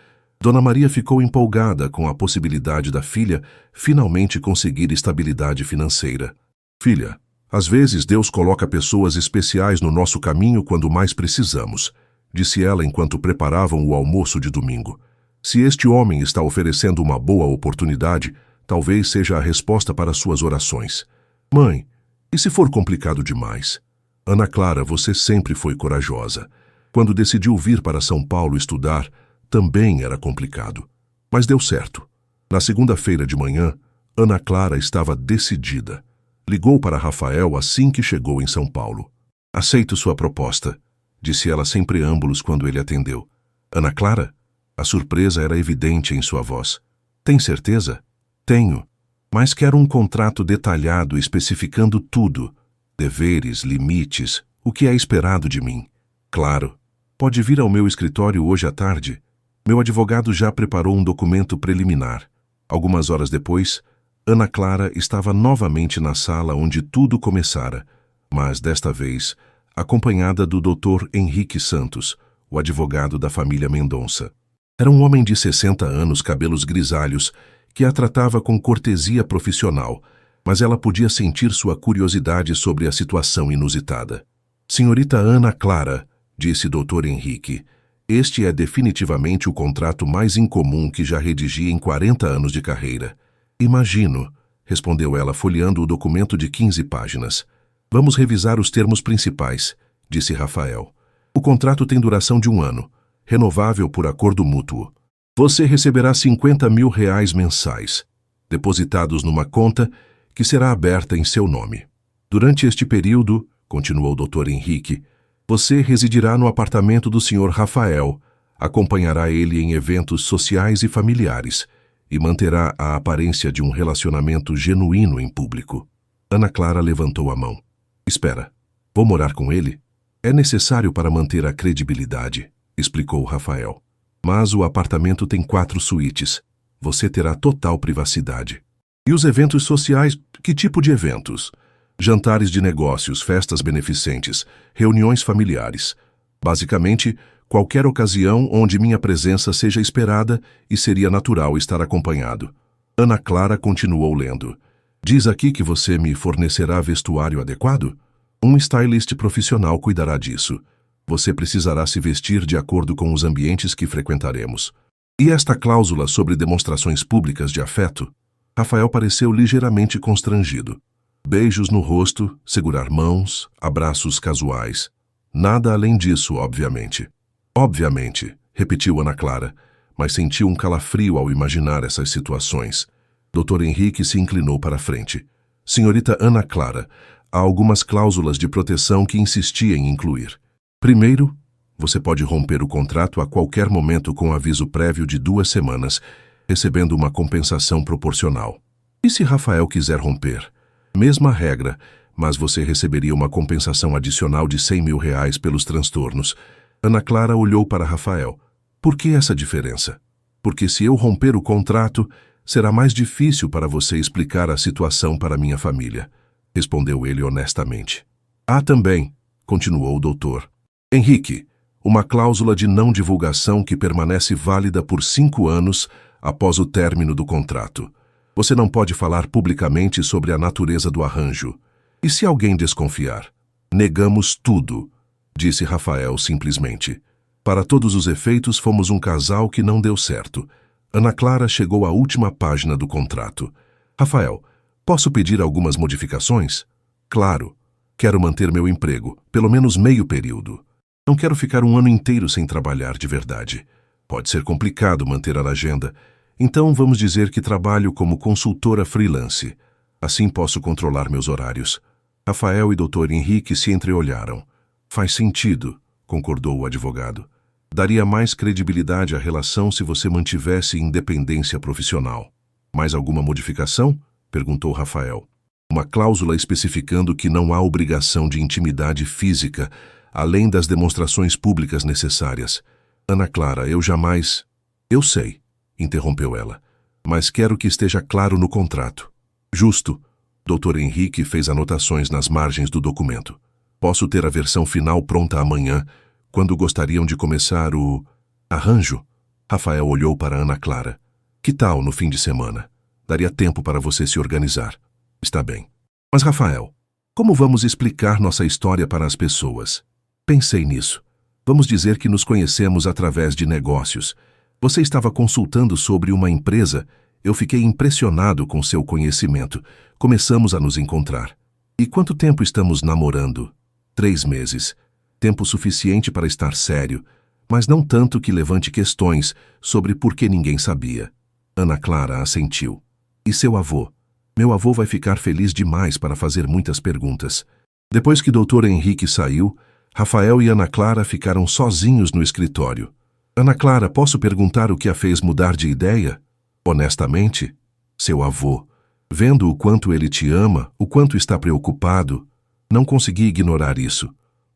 Dona Maria ficou empolgada com a possibilidade da filha finalmente conseguir estabilidade financeira. Filha, às vezes Deus coloca pessoas especiais no nosso caminho quando mais precisamos, disse ela enquanto preparavam o almoço de domingo. Se este homem está oferecendo uma boa oportunidade, talvez seja a resposta para suas orações. Mãe, e se for complicado demais? Ana Clara, você sempre foi corajosa. Quando decidiu vir para São Paulo estudar, também era complicado. Mas deu certo. Na segunda-feira de manhã, Ana Clara estava decidida. Ligou para Rafael assim que chegou em São Paulo. Aceito sua proposta, disse ela sem preâmbulos quando ele atendeu. Ana Clara? A surpresa era evidente em sua voz. Tem certeza? Tenho. Mas quero um contrato detalhado especificando tudo. Deveres, limites, o que é esperado de mim. Claro. Pode vir ao meu escritório hoje à tarde? Meu advogado já preparou um documento preliminar. Algumas horas depois, Ana Clara estava novamente na sala onde tudo começara, mas desta vez acompanhada do Dr. Henrique Santos, o advogado da família Mendonça. Era um homem de 60 anos, cabelos grisalhos, que a tratava com cortesia profissional, mas ela podia sentir sua curiosidade sobre a situação inusitada. Senhorita Ana Clara, disse Dr. Henrique, este é definitivamente o contrato mais incomum que já redigi em 40 anos de carreira. Imagino, respondeu ela folheando o documento de 15 páginas. Vamos revisar os termos principais, disse Rafael. O contrato tem duração de 1 ano, renovável por acordo mútuo. Você receberá R$50.000 mensais, depositados numa conta que será aberta em seu nome. Durante este período, continuou o Dr. Henrique, você residirá no apartamento do Sr. Rafael, acompanhará ele em eventos sociais e familiares e manterá a aparência de um relacionamento genuíno em público. Ana Clara levantou a mão. Espera, vou morar com ele? É necessário para manter a credibilidade, explicou Rafael. Mas o apartamento tem 4 suítes. Você terá total privacidade. E os eventos sociais? Que tipo de eventos? Jantares de negócios, festas beneficentes, reuniões familiares. Basicamente, Qualquer ocasião onde minha presença seja esperada e seria natural estar acompanhado. Ana Clara continuou lendo. Diz aqui que você me fornecerá vestuário adequado? Um stylist profissional cuidará disso. Você precisará se vestir de acordo com os ambientes que frequentaremos. E esta cláusula sobre demonstrações públicas de afeto? Rafael pareceu ligeiramente constrangido. Beijos no rosto, segurar mãos, abraços casuais. Nada além disso, obviamente. Obviamente, repetiu Ana Clara, mas sentiu um calafrio ao imaginar essas situações. Dr. Henrique se inclinou para a frente. Senhorita Ana Clara, há algumas cláusulas de proteção que insisti em incluir. Primeiro, você pode romper o contrato a qualquer momento com aviso prévio de 2 semanas, recebendo uma compensação proporcional. E se Rafael quiser romper? Mesma regra, mas você receberia uma compensação adicional de R$100.000 pelos transtornos. Ana Clara olhou para Rafael. Por que essa diferença? Porque se eu romper o contrato, será mais difícil para você explicar a situação para minha família, respondeu ele honestamente. Há também, continuou o doutor, Henrique, uma cláusula de não divulgação que permanece válida por 5 anos após o término do contrato. Você não pode falar publicamente sobre a natureza do arranjo. E se alguém desconfiar? Negamos tudo, disse Rafael simplesmente. Para todos os efeitos, fomos um casal que não deu certo. Ana Clara chegou à última página do contrato. Rafael, posso pedir algumas modificações? Claro. Quero manter meu emprego, pelo menos meio período. Não quero ficar um ano inteiro sem trabalhar de verdade. Pode ser complicado manter a agenda. Então vamos dizer que trabalho como consultora freelance. Assim posso controlar meus horários. Rafael e Dr. Henrique se entreolharam. Faz sentido, concordou o advogado. Daria mais credibilidade à relação se você mantivesse independência profissional. Mais alguma modificação? Perguntou Rafael. Uma cláusula especificando que não há obrigação de intimidade física, além das demonstrações públicas necessárias. Ana Clara, eu jamais... Eu sei, interrompeu ela, mas quero que esteja claro no contrato. Justo. Dr. Henrique fez anotações nas margens do documento. Posso ter a versão final pronta amanhã, quando gostariam de começar o... arranjo? Rafael olhou para Ana Clara. Que tal no fim de semana? Daria tempo para você se organizar. Está bem. Mas, Rafael, como vamos explicar nossa história para as pessoas? Pensei nisso. Vamos dizer que nos conhecemos através de negócios. Você estava consultando sobre uma empresa. Eu fiquei impressionado com seu conhecimento. Começamos a nos encontrar. E quanto tempo estamos namorando? 3 meses. Tempo suficiente para estar sério, mas não tanto que levante questões sobre por que ninguém sabia. Ana Clara assentiu. E seu avô? Meu avô vai ficar feliz demais para fazer muitas perguntas. Depois que Dr. Henrique saiu, Rafael e Ana Clara ficaram sozinhos no escritório. Ana Clara, posso perguntar o que a fez mudar de ideia? Honestamente, seu avô. Vendo o quanto ele te ama, o quanto está preocupado, não consegui ignorar isso.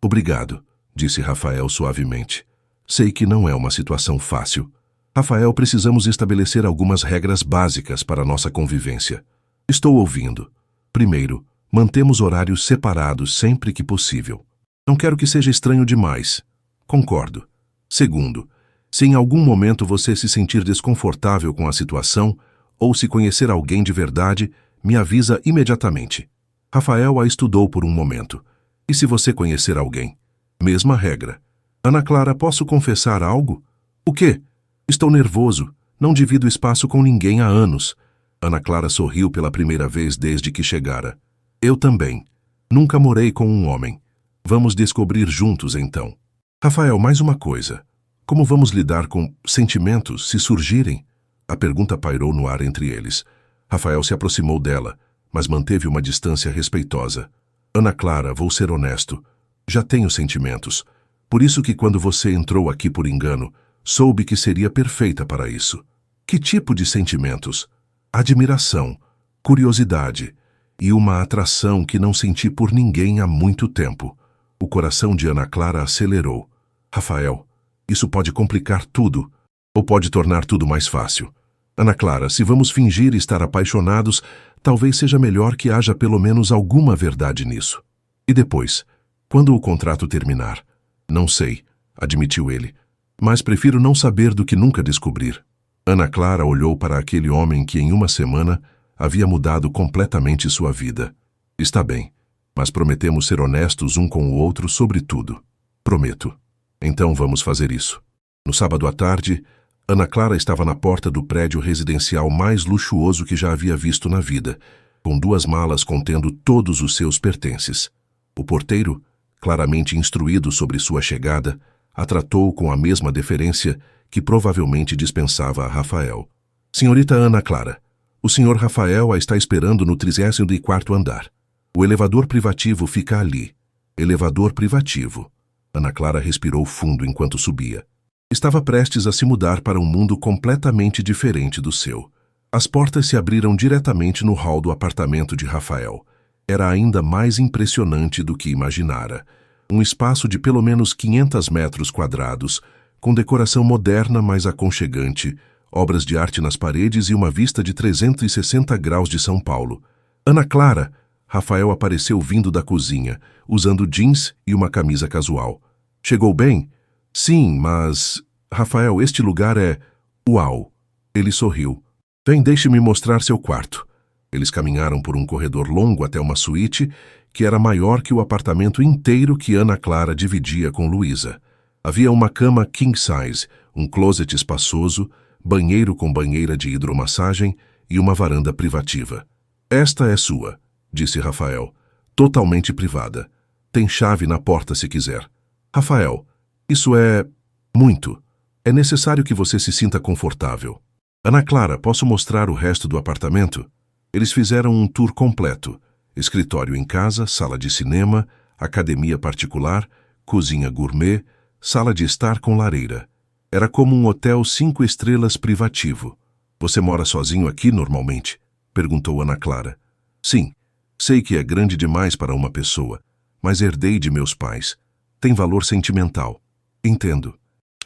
Obrigado, disse Rafael suavemente. Sei que não é uma situação fácil. Rafael, precisamos estabelecer algumas regras básicas para nossa convivência. Estou ouvindo. Primeiro, mantemos horários separados sempre que possível. Não quero que seja estranho demais. Concordo. Segundo, se em algum momento você se sentir desconfortável com a situação ou se conhecer alguém de verdade, me avisa imediatamente. Rafael a estudou por um momento. E se você conhecer alguém? Mesma regra. Ana Clara, posso confessar algo? O quê? Estou nervoso. Não divido espaço com ninguém há anos. Ana Clara sorriu pela primeira vez desde que chegara. Eu também. Nunca morei com um homem. Vamos descobrir juntos, então. Rafael, mais uma coisa. Como vamos lidar com sentimentos se surgirem? A pergunta pairou no ar entre eles. Rafael se aproximou dela, mas manteve uma distância respeitosa. Ana Clara, vou ser honesto. Já tenho sentimentos. Por isso que quando você entrou aqui por engano, soube que seria perfeita para isso. Que tipo de sentimentos? Admiração, curiosidade e uma atração que não senti por ninguém há muito tempo. O coração de Ana Clara acelerou. Rafael, isso pode complicar tudo, ou pode tornar tudo mais fácil. Ana Clara, se vamos fingir estar apaixonados, talvez seja melhor que haja pelo menos alguma verdade nisso. E depois, quando o contrato terminar? Não sei, admitiu ele. Mas prefiro não saber do que nunca descobrir. Ana Clara olhou para aquele homem que em uma semana havia mudado completamente sua vida. Está bem, mas prometemos ser honestos um com o outro sobre tudo. Prometo. Então vamos fazer isso. No sábado à tarde, Ana Clara estava na porta do prédio residencial mais luxuoso que já havia visto na vida, com 2 malas contendo todos os seus pertences. O porteiro, claramente instruído sobre sua chegada, a tratou com a mesma deferência que provavelmente dispensava a Rafael. Senhorita Ana Clara, o senhor Rafael a está esperando no 34º andar. O elevador privativo fica ali. Elevador privativo. Ana Clara respirou fundo enquanto subia. Estava prestes a se mudar para um mundo completamente diferente do seu. As portas se abriram diretamente no hall do apartamento de Rafael. Era ainda mais impressionante do que imaginara. Um espaço de pelo menos 500 metros quadrados, com decoração moderna mas aconchegante, obras de arte nas paredes e uma vista de 360 graus de São Paulo. Ana Clara! Rafael apareceu vindo da cozinha, usando jeans e uma camisa casual. Chegou bem? Sim, mas... Rafael, este lugar é... Uau! Ele sorriu. Vem, deixe-me mostrar seu quarto. Eles caminharam por um corredor longo até uma suíte que era maior que o apartamento inteiro que Ana Clara dividia com Luísa. Havia uma cama king size, um closet espaçoso, banheiro com banheira de hidromassagem e uma varanda privativa. Esta é sua, disse Rafael. Totalmente privada. Tem chave na porta se quiser. Rafael, isso é... muito. É necessário que você se sinta confortável. Ana Clara, posso mostrar o resto do apartamento? Eles fizeram um tour completo. Escritório em casa, sala de cinema, academia particular, cozinha gourmet, sala de estar com lareira. Era como um hotel 5 estrelas privativo. Você mora sozinho aqui normalmente? Perguntou Ana Clara. Sim, sei que é grande demais para uma pessoa, mas herdei de meus pais. Tem valor sentimental. Entendo.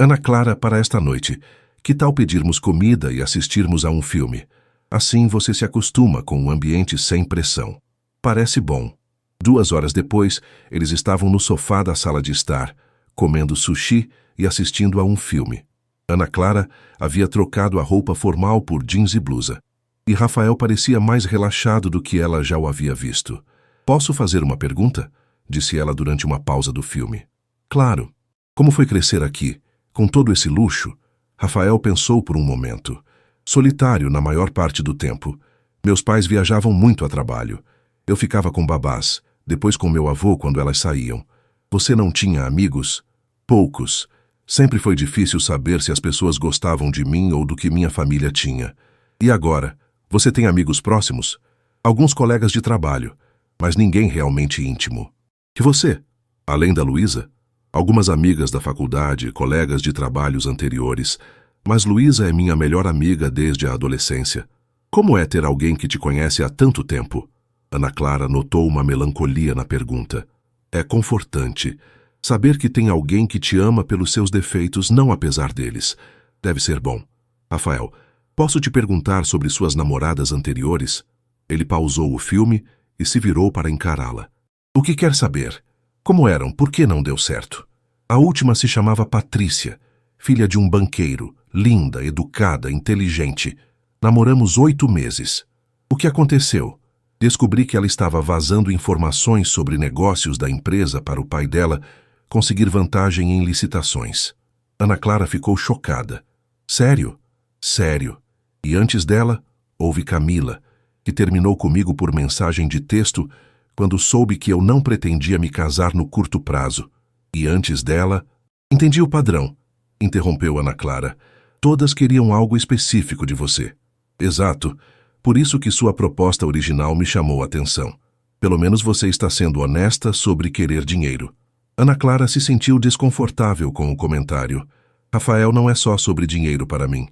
Ana Clara, para esta noite, que tal pedirmos comida e assistirmos a um filme? Assim você se acostuma com um ambiente sem pressão. Parece bom. 2 horas depois, eles estavam no sofá da sala de estar, comendo sushi e assistindo a um filme. Ana Clara havia trocado a roupa formal por jeans e blusa. E Rafael parecia mais relaxado do que ela já o havia visto. Posso fazer uma pergunta? Disse ela durante uma pausa do filme. Claro. Como foi crescer aqui, com todo esse luxo? Rafael pensou por um momento. Solitário na maior parte do tempo. Meus pais viajavam muito a trabalho. Eu ficava com babás, depois com meu avô quando elas saíam. Você não tinha amigos? Poucos. Sempre foi difícil saber se as pessoas gostavam de mim ou do que minha família tinha. E agora? Você tem amigos próximos? Alguns colegas de trabalho, mas ninguém realmente íntimo. E você? Além da Luísa? Algumas amigas da faculdade, colegas de trabalhos anteriores, mas Luísa é minha melhor amiga desde a adolescência. Como é ter alguém que te conhece há tanto tempo? Ana Clara notou uma melancolia na pergunta. É confortante. Saber que tem alguém que te ama pelos seus defeitos, não apesar deles. Deve ser bom. Rafael, posso te perguntar sobre suas namoradas anteriores? Ele pausou o filme e se virou para encará-la. O que quer saber? Como eram? Por que não deu certo? A última se chamava Patrícia, filha de um banqueiro, linda, educada, inteligente. Namoramos 8 meses. O que aconteceu? Descobri que ela estava vazando informações sobre negócios da empresa para o pai dela conseguir vantagem em licitações. Ana Clara ficou chocada. Sério? Sério. E antes dela, houve Camila, que terminou comigo por mensagem de texto quando soube que eu não pretendia me casar no curto prazo. E antes dela... Entendi o padrão, interrompeu Ana Clara. Todas queriam algo específico de você. Exato. Por isso que sua proposta original me chamou a atenção. Pelo menos você está sendo honesta sobre querer dinheiro. Ana Clara se sentiu desconfortável com o comentário. Rafael não é só sobre dinheiro para mim.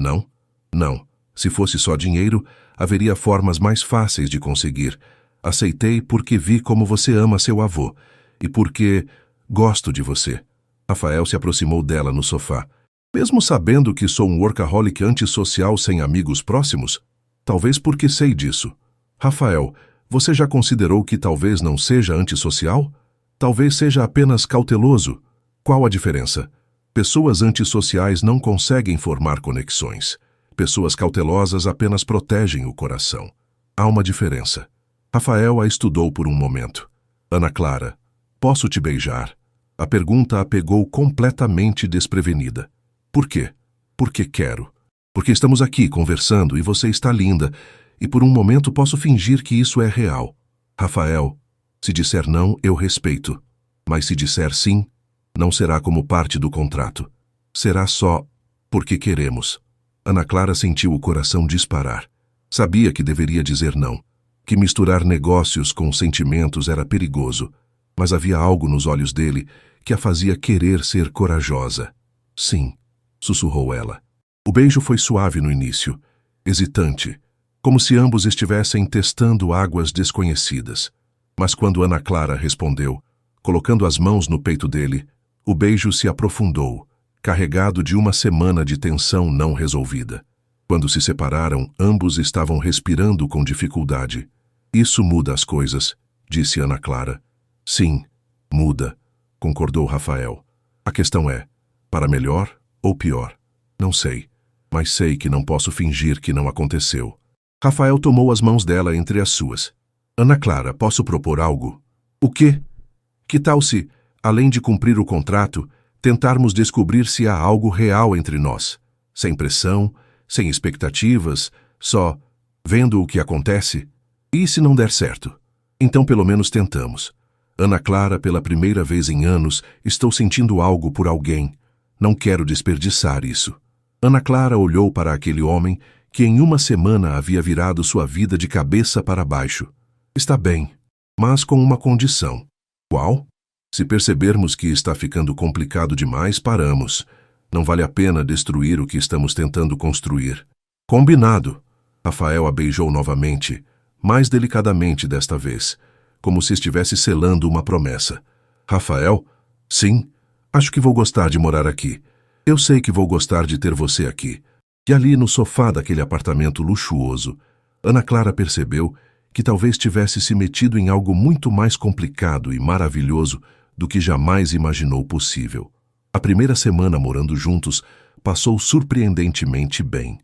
Não? Não. Se fosse só dinheiro, haveria formas mais fáceis de conseguir. Aceitei porque vi como você ama seu avô e porque gosto de você. Rafael se aproximou dela no sofá. Mesmo sabendo que sou um workaholic antissocial sem amigos próximos? Talvez porque sei disso. Rafael, você já considerou que talvez não seja antissocial? Talvez seja apenas cauteloso? Qual a diferença? Pessoas antissociais não conseguem formar conexões. Pessoas cautelosas apenas protegem o coração. Há uma diferença. Rafael a estudou por um momento. Ana Clara, posso te beijar? A pergunta a pegou completamente desprevenida. Por quê? Porque quero. Porque estamos aqui conversando e você está linda, e por um momento posso fingir que isso é real. Rafael, se disser não, eu respeito. Mas se disser sim, não será como parte do contrato. Será só porque queremos. Ana Clara sentiu o coração disparar. Sabia que deveria dizer não, que misturar negócios com sentimentos era perigoso, mas havia algo nos olhos dele que a fazia querer ser corajosa. Sim, sussurrou ela. O beijo foi suave no início, hesitante, como se ambos estivessem testando águas desconhecidas. Mas quando Ana Clara respondeu, colocando as mãos no peito dele, o beijo se aprofundou, carregado de uma semana de tensão não resolvida. Quando se separaram, ambos estavam respirando com dificuldade. Isso muda as coisas, disse Ana Clara. Sim, muda, concordou Rafael. A questão é, para melhor ou pior? Não sei, mas sei que não posso fingir que não aconteceu. Rafael tomou as mãos dela entre as suas. Ana Clara, posso propor algo? O quê? Que tal se, além de cumprir o contrato, tentarmos descobrir se há algo real entre nós? Sem pressão, sem expectativas, só vendo o que acontece? E se não der certo? Então pelo menos tentamos. Ana Clara, pela primeira vez em anos, estou sentindo algo por alguém. Não quero desperdiçar isso. Ana Clara olhou para aquele homem que em uma semana havia virado sua vida de cabeça para baixo. Está bem, mas com uma condição. Qual? Se percebermos que está ficando complicado demais, paramos. Não vale a pena destruir o que estamos tentando construir. Combinado. Rafael a beijou novamente, mais delicadamente desta vez, como se estivesse selando uma promessa. Rafael? Sim, acho que vou gostar de morar aqui. Eu sei que vou gostar de ter você aqui. E ali no sofá daquele apartamento luxuoso, Ana Clara percebeu que talvez tivesse se metido em algo muito mais complicado e maravilhoso do que jamais imaginou possível. A primeira semana morando juntos passou surpreendentemente bem.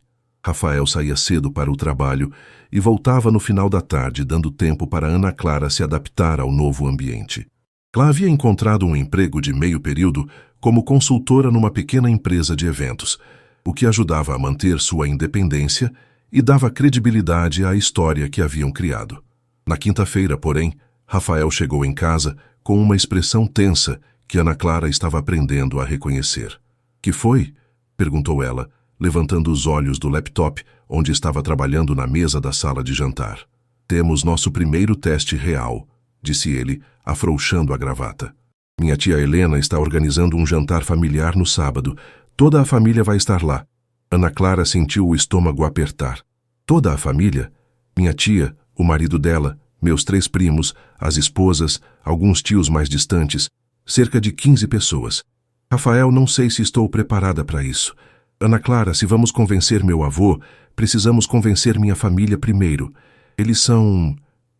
Rafael saía cedo para o trabalho e voltava no final da tarde, dando tempo para Ana Clara se adaptar ao novo ambiente. Lá havia encontrado um emprego de meio período como consultora numa pequena empresa de eventos, o que ajudava a manter sua independência e dava credibilidade à história que haviam criado. Na quinta-feira, porém, Rafael chegou em casa com uma expressão tensa que Ana Clara estava aprendendo a reconhecer. Que foi? Perguntou ela, levantando os olhos do laptop onde estava trabalhando na mesa da sala de jantar. Temos nosso primeiro teste real, disse ele, afrouxando a gravata. Minha tia Helena está organizando um jantar familiar no sábado. Toda a família vai estar lá. Ana Clara sentiu o estômago apertar. Toda a família? Minha tia, o marido dela, meus 3 primos, as esposas, alguns tios mais distantes, cerca de 15 pessoas. Rafael, não sei se estou preparada para isso. Ana Clara, se vamos convencer meu avô, precisamos convencer minha família primeiro. Eles são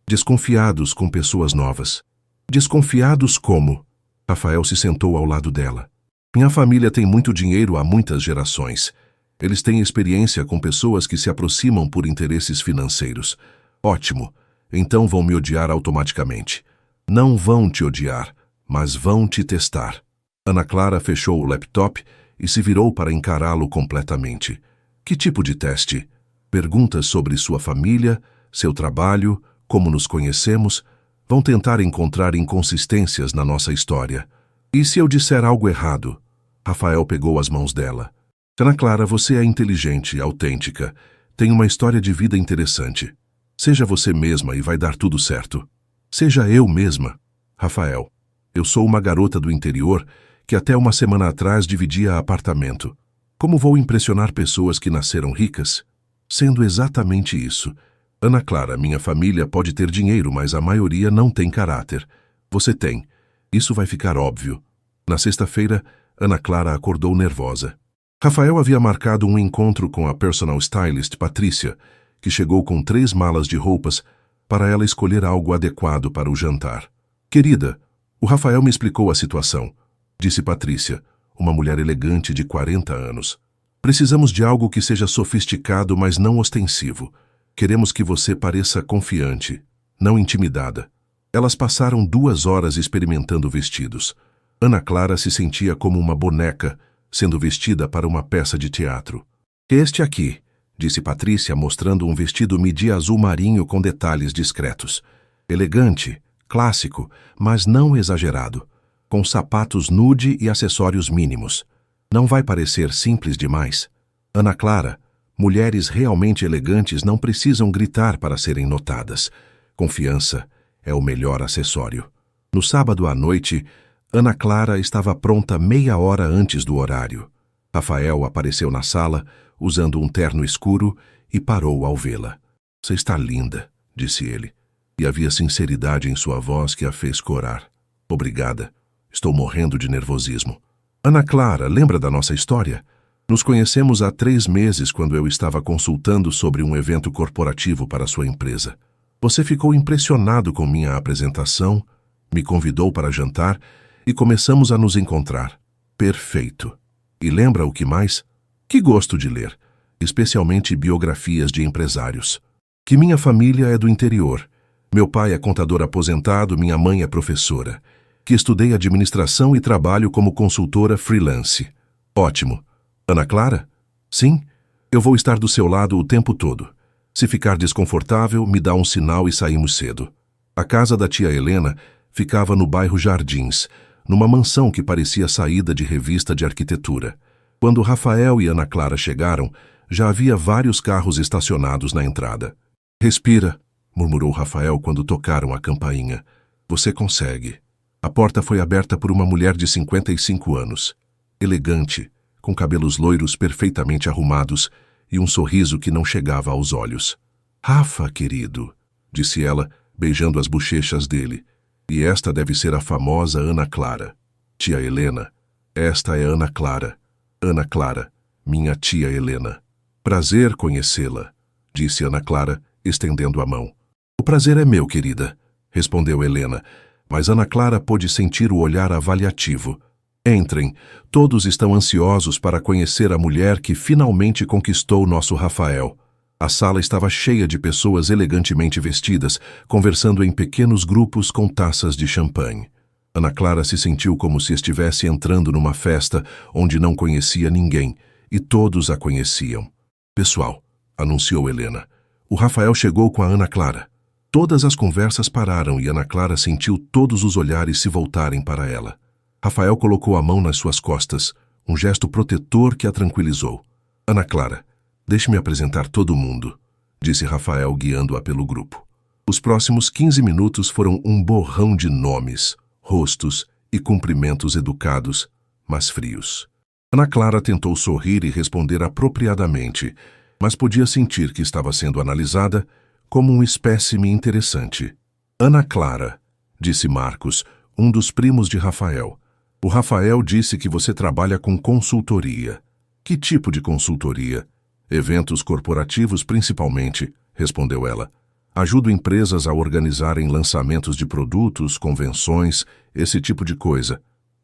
desconfiados com pessoas novas. Desconfiados como? Rafael se sentou ao lado dela. Minha família tem muito dinheiro há muitas gerações. Eles têm experiência com pessoas que se aproximam por interesses financeiros. Ótimo. Então vão me odiar automaticamente. Não vão te odiar, mas vão te testar. Ana Clara fechou o laptop e se virou para encará-lo completamente. Que tipo de teste? Perguntas sobre sua família, seu trabalho, como nos conhecemos, vão tentar encontrar inconsistências na nossa história. E se eu disser algo errado? Rafael pegou as mãos dela. Ana Clara, você é inteligente, autêntica, tem uma história de vida interessante. Seja você mesma e vai dar tudo certo. Seja eu mesma. Rafael, eu sou uma garota do interior que até uma semana atrás dividia apartamento. Como vou impressionar pessoas que nasceram ricas? Sendo exatamente isso. Ana Clara, minha família pode ter dinheiro, mas a maioria não tem caráter. Você tem. Isso vai ficar óbvio. Na sexta-feira, Ana Clara acordou nervosa. Rafael havia marcado um encontro com a personal stylist Patrícia, que chegou com 3 malas de roupas para ela escolher algo adequado para o jantar. Querida, o Rafael me explicou a situação, disse Patrícia, uma mulher elegante de 40 anos. Precisamos de algo que seja sofisticado, mas não ostensivo. Queremos que você pareça confiante, não intimidada. Elas passaram 2 horas experimentando vestidos. Ana Clara se sentia como uma boneca, sendo vestida para uma peça de teatro. Este aqui, disse Patrícia, mostrando um vestido midi azul marinho com detalhes discretos. Elegante, clássico, mas não exagerado, com sapatos nude e acessórios mínimos. Não vai parecer simples demais? Ana Clara, mulheres realmente elegantes não precisam gritar para serem notadas. Confiança é o melhor acessório. No sábado à noite, Ana Clara estava pronta meia hora antes do horário. Rafael apareceu na sala, usando um terno escuro, e parou ao vê-la. Você está linda, disse ele, e havia sinceridade em sua voz que a fez corar. Obrigada. Estou morrendo de nervosismo. Ana Clara, lembra da nossa história? Nos conhecemos há 3 meses quando eu estava consultando sobre um evento corporativo para sua empresa. Você ficou impressionado com minha apresentação, me convidou para jantar e começamos a nos encontrar. Perfeito. E lembra o que mais? Que gosto de ler, especialmente biografias de empresários. Que minha família é do interior. Meu pai é contador aposentado, minha mãe é professora. Que estudei administração e trabalho como consultora freelance. Ótimo. Ana Clara? Sim, eu vou estar do seu lado o tempo todo. Se ficar desconfortável, me dá um sinal e saímos cedo. A casa da tia Helena ficava no bairro Jardins, numa mansão que parecia saída de revista de arquitetura. Quando Rafael e Ana Clara chegaram, já havia vários carros estacionados na entrada. Respira, murmurou Rafael quando tocaram a campainha. Você consegue. A porta foi aberta por uma mulher de 55 anos. Elegante, com cabelos loiros perfeitamente arrumados e um sorriso que não chegava aos olhos. Rafa, querido, disse ela, beijando as bochechas dele. E esta deve ser a famosa Ana Clara. Tia Helena, esta é Ana Clara. Ana Clara, minha tia Helena. Prazer conhecê-la, disse Ana Clara, estendendo a mão. O prazer é meu, querida, respondeu Helena, mas Ana Clara pôde sentir o olhar avaliativo. Entrem, todos estão ansiosos para conhecer a mulher que finalmente conquistou nosso Rafael. A sala estava cheia de pessoas elegantemente vestidas, conversando em pequenos grupos com taças de champanhe. Ana Clara se sentiu como se estivesse entrando numa festa onde não conhecia ninguém, e todos a conheciam. Pessoal, anunciou Helena, o Rafael chegou com a Ana Clara. Todas as conversas pararam e Ana Clara sentiu todos os olhares se voltarem para ela. Rafael colocou a mão nas suas costas, um gesto protetor que a tranquilizou. Ana Clara, deixe-me apresentar todo mundo, disse Rafael guiando-a pelo grupo. Os próximos 15 minutos foram um borrão de nomes, rostos e cumprimentos educados, mas frios. Ana Clara tentou sorrir e responder apropriadamente, mas podia sentir que estava sendo analisada como um espécime interessante. Ana Clara, disse Marcos, um dos primos de Rafael. O Rafael disse que você trabalha com consultoria. Que tipo de consultoria? Eventos corporativos principalmente, respondeu ela. Ajudo empresas a organizarem lançamentos de produtos, convenções, esse tipo de coisa.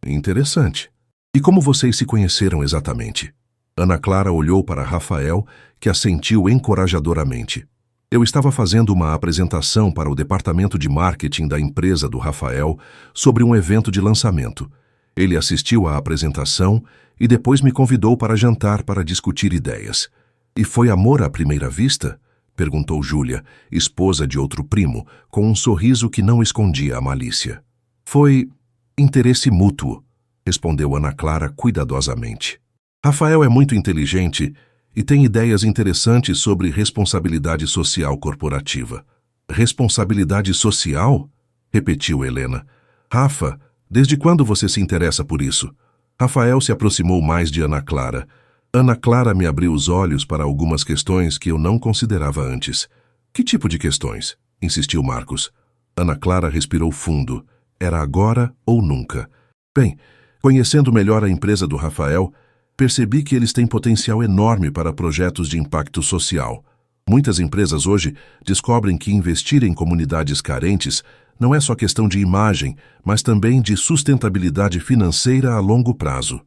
Interessante. E como vocês se conheceram exatamente? Ana Clara olhou para Rafael, que assentiu encorajadoramente. Eu estava fazendo uma apresentação para o departamento de marketing da empresa do Rafael sobre um evento de lançamento. Ele assistiu à apresentação e depois me convidou para jantar para discutir ideias. E foi amor à primeira vista? Perguntou Júlia, esposa de outro primo, com um sorriso que não escondia a malícia. Foi interesse mútuo, respondeu Ana Clara cuidadosamente. Rafael é muito inteligente e tem ideias interessantes sobre responsabilidade social corporativa. Responsabilidade social? Repetiu Helena. Rafa, desde quando você se interessa por isso? Rafael se aproximou mais de Ana Clara. Ana Clara me abriu os olhos para algumas questões que eu não considerava antes. Que tipo de questões? Insistiu Marcos. Ana Clara respirou fundo. Era agora ou nunca. Bem, conhecendo melhor a empresa do Rafael, percebi que eles têm potencial enorme para projetos de impacto social. Muitas empresas hoje descobrem que investir em comunidades carentes não é só questão de imagem, mas também de sustentabilidade financeira a longo prazo.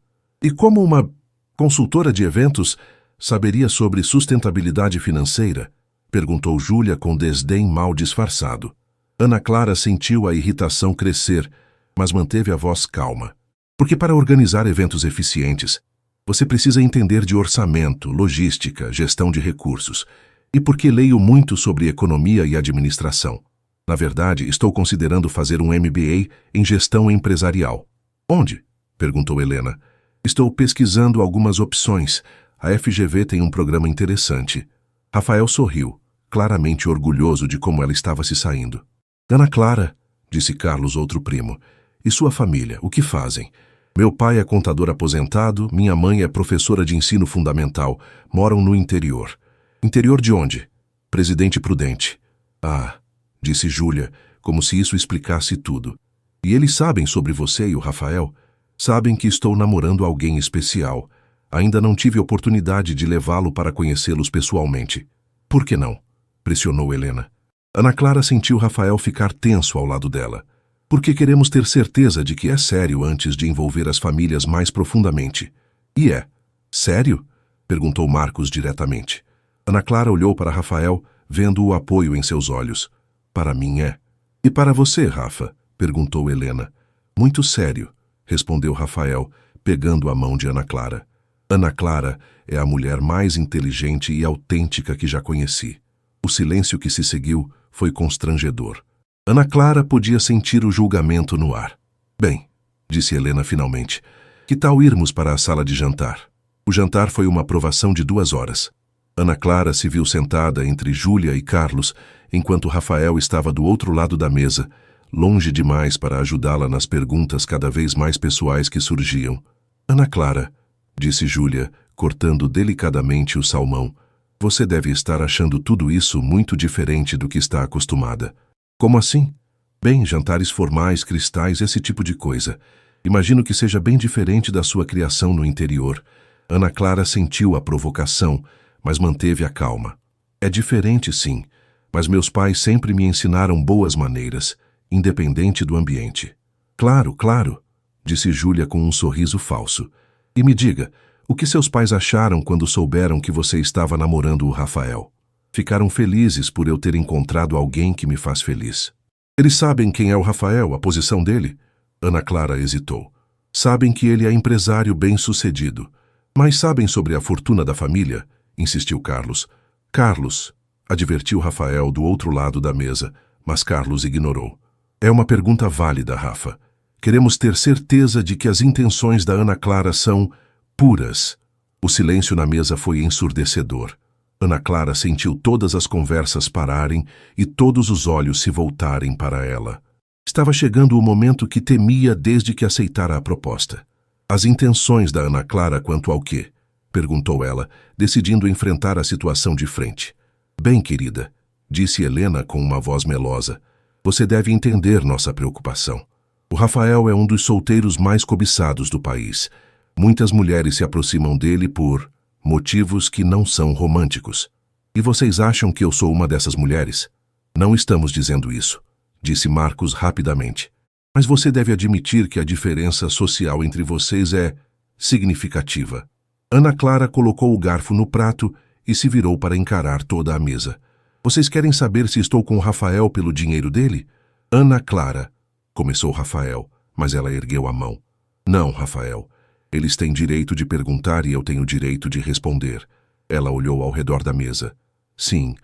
E como uma consultora de eventos saberia sobre sustentabilidade financeira? Perguntou Júlia com desdém mal disfarçado. Ana Clara sentiu a irritação crescer, mas manteve a voz calma. Porque para organizar eventos eficientes, você precisa entender de orçamento, logística, gestão de recursos. E porque leio muito sobre economia e administração. Na verdade, estou considerando fazer um MBA em gestão empresarial. Onde? Perguntou Helena. Estou pesquisando algumas opções. A FGV tem um programa interessante. Rafael sorriu, claramente orgulhoso de como ela estava se saindo. Ana Clara, disse Carlos, outro primo. E sua família, o que fazem? Meu pai é contador aposentado, minha mãe é professora de ensino fundamental. Moram no interior. Interior de onde? Presidente Prudente. Ah, disse Júlia, como se isso explicasse tudo. E eles sabem sobre você e o Rafael? Sabem que estou namorando alguém especial. Ainda não tive oportunidade de levá-lo para conhecê-los pessoalmente. Por que não? Pressionou Helena. Ana Clara sentiu Rafael ficar tenso ao lado dela. Porque queremos ter certeza de que é sério antes de envolver as famílias mais profundamente. E é. Sério? Perguntou Marcos diretamente. Ana Clara olhou para Rafael, vendo o apoio em seus olhos. Para mim é. E para você, Rafa? Perguntou Helena. Muito sério, respondeu Rafael, pegando a mão de Ana Clara. Ana Clara é a mulher mais inteligente e autêntica que já conheci. O silêncio que se seguiu foi constrangedor. Ana Clara podia sentir o julgamento no ar. Bem, disse Helena finalmente, que tal irmos para a sala de jantar? O jantar foi uma aprovação de 2 horas. Ana Clara se viu sentada entre Júlia e Carlos, enquanto Rafael estava do outro lado da mesa, longe demais para ajudá-la nas perguntas cada vez mais pessoais que surgiam. Ana Clara, disse Júlia, cortando delicadamente o salmão, você deve estar achando tudo isso muito diferente do que está acostumada. Como assim? Bem, jantares formais, cristais, esse tipo de coisa. Imagino que seja bem diferente da sua criação no interior. Ana Clara sentiu a provocação, mas manteve a calma. É diferente, sim, mas meus pais sempre me ensinaram boas maneiras, independente do ambiente. Claro, claro, disse Júlia com um sorriso falso. E me diga, o que seus pais acharam quando souberam que você estava namorando o Rafael? Ficaram felizes por eu ter encontrado alguém que me faz feliz. Eles sabem quem é o Rafael, a posição dele? Ana Clara hesitou. Sabem que ele é empresário bem-sucedido. Mas sabem sobre a fortuna da família? Insistiu Carlos. Carlos, advertiu Rafael do outro lado da mesa, mas Carlos ignorou. É uma pergunta válida, Rafa. Queremos ter certeza de que as intenções da Ana Clara são puras. O silêncio na mesa foi ensurdecedor. Ana Clara sentiu todas as conversas pararem e todos os olhos se voltarem para ela. Estava chegando o momento que temia desde que aceitara a proposta. As intenções da Ana Clara quanto ao quê? Perguntou ela, decidindo enfrentar a situação de frente. Bem, querida, disse Helena com uma voz melosa, você deve entender nossa preocupação. O Rafael é um dos solteiros mais cobiçados do país. Muitas mulheres se aproximam dele por motivos que não são românticos. E vocês acham que eu sou uma dessas mulheres? Não estamos dizendo isso, disse Marcos rapidamente. Mas você deve admitir que a diferença social entre vocês é significativa. Ana Clara colocou o garfo no prato e se virou para encarar toda a mesa. Vocês querem saber se estou com o Rafael pelo dinheiro dele? Ana Clara, começou Rafael, mas ela ergueu a mão. Não, Rafael. Eles têm direito de perguntar e eu tenho direito de responder. Ela olhou ao redor da mesa. Sim,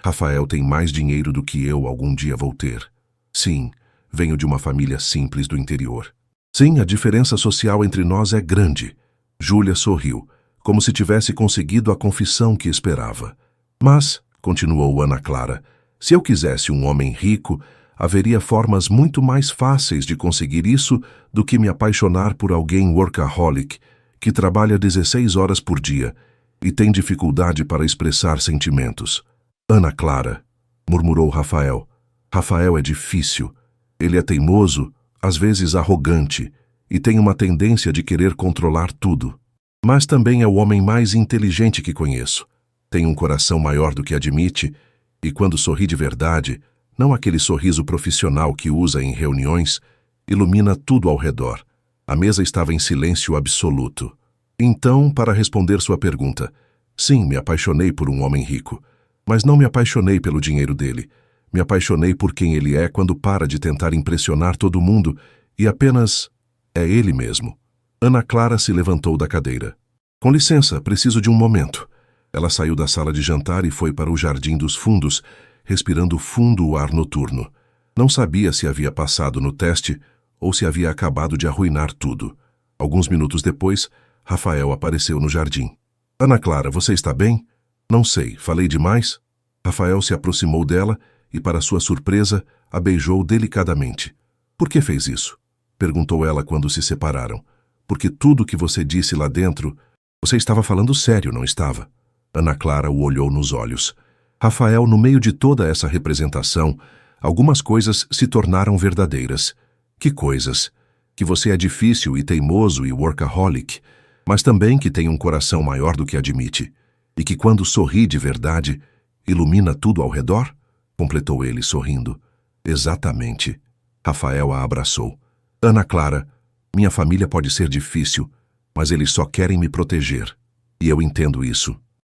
Rafael tem mais dinheiro do que eu algum dia vou ter. Sim, venho de uma família simples do interior. Sim, a diferença social entre nós é grande. Júlia sorriu, como se tivesse conseguido a confissão que esperava. Mas, continuou Ana Clara, se eu quisesse um homem rico, haveria formas muito mais fáceis de conseguir isso do que me apaixonar por alguém workaholic, que trabalha 16 horas por dia e tem dificuldade para expressar sentimentos. Ana Clara, murmurou Rafael. Rafael é difícil. Ele é teimoso, às vezes arrogante, e tem uma tendência de querer controlar tudo. Mas também é o homem mais inteligente que conheço. Tem um coração maior do que admite, e quando sorri de verdade, não aquele sorriso profissional que usa em reuniões, ilumina tudo ao redor. A mesa estava em silêncio absoluto. Então, para responder sua pergunta, sim, me apaixonei por um homem rico, mas não me apaixonei pelo dinheiro dele. Me apaixonei por quem ele é quando para de tentar impressionar todo mundo e apenas é ele mesmo. Ana Clara se levantou da cadeira. Com licença, preciso de um momento. Ela saiu da sala de jantar e foi para o jardim dos fundos, respirando fundo o ar noturno. Não sabia se havia passado no teste ou se havia acabado de arruinar tudo. Alguns minutos depois, Rafael apareceu no jardim. Ana Clara, você está bem? Não sei, falei demais? Rafael se aproximou dela e, para sua surpresa, a beijou delicadamente. Por que fez isso? Perguntou ela quando se separaram. Porque tudo o que você disse lá dentro, você estava falando sério, não estava? Ana Clara o olhou nos olhos. Rafael, no meio de toda essa representação, algumas coisas se tornaram verdadeiras. Que coisas? Que você é difícil e teimoso e workaholic, mas também que tem um coração maior do que admite. E que quando sorri de verdade, ilumina tudo ao redor? Completou ele, sorrindo. Exatamente. Rafael a abraçou. Ana Clara, minha família pode ser difícil, mas eles só querem me proteger. E eu entendo isso.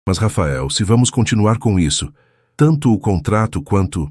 Mas, Rafael, se vamos continuar com isso, tanto o contrato quanto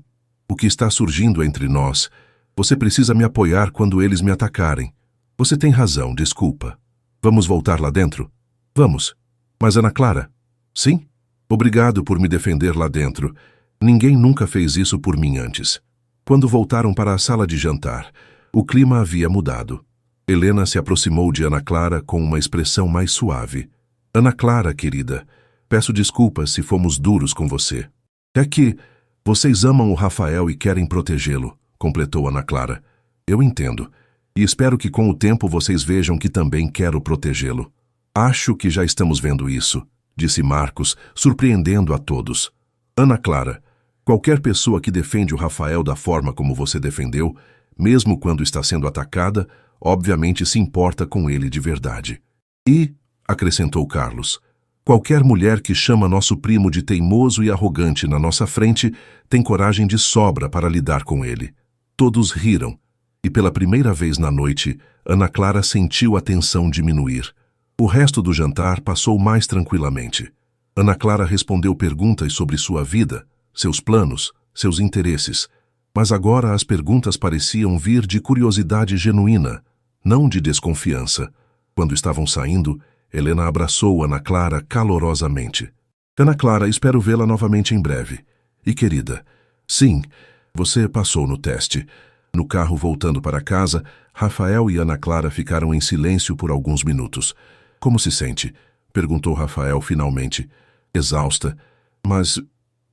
o que está surgindo entre nós, você precisa me apoiar quando eles me atacarem. Você tem razão, desculpa. Vamos voltar lá dentro? Vamos. Mas, Ana Clara? Sim? Obrigado por me defender lá dentro. Ninguém nunca fez isso por mim antes. Quando voltaram para a sala de jantar, o clima havia mudado. Helena se aproximou de Ana Clara com uma expressão mais suave. Ana Clara, querida, peço desculpas se fomos duros com você. É que vocês amam o Rafael e querem protegê-lo, completou Ana Clara. Eu entendo. E espero que com o tempo vocês vejam que também quero protegê-lo. Acho que já estamos vendo isso, disse Marcos, surpreendendo a todos. Ana Clara, qualquer pessoa que defende o Rafael da forma como você defendeu, mesmo quando está sendo atacada, obviamente se importa com ele de verdade. E, acrescentou Carlos, qualquer mulher que chama nosso primo de teimoso e arrogante na nossa frente tem coragem de sobra para lidar com ele. Todos riram, e pela primeira vez na noite, Ana Clara sentiu a tensão diminuir. O resto do jantar passou mais tranquilamente. Ana Clara respondeu perguntas sobre sua vida, seus planos, seus interesses, mas agora as perguntas pareciam vir de curiosidade genuína, não de desconfiança. Quando estavam saindo, Helena abraçou Ana Clara calorosamente. Ana Clara, espero vê-la novamente em breve. E querida, sim, você passou no teste. No carro voltando para casa, Rafael e Ana Clara ficaram em silêncio por alguns minutos. Como se sente? Perguntou Rafael finalmente. Exausta, mas,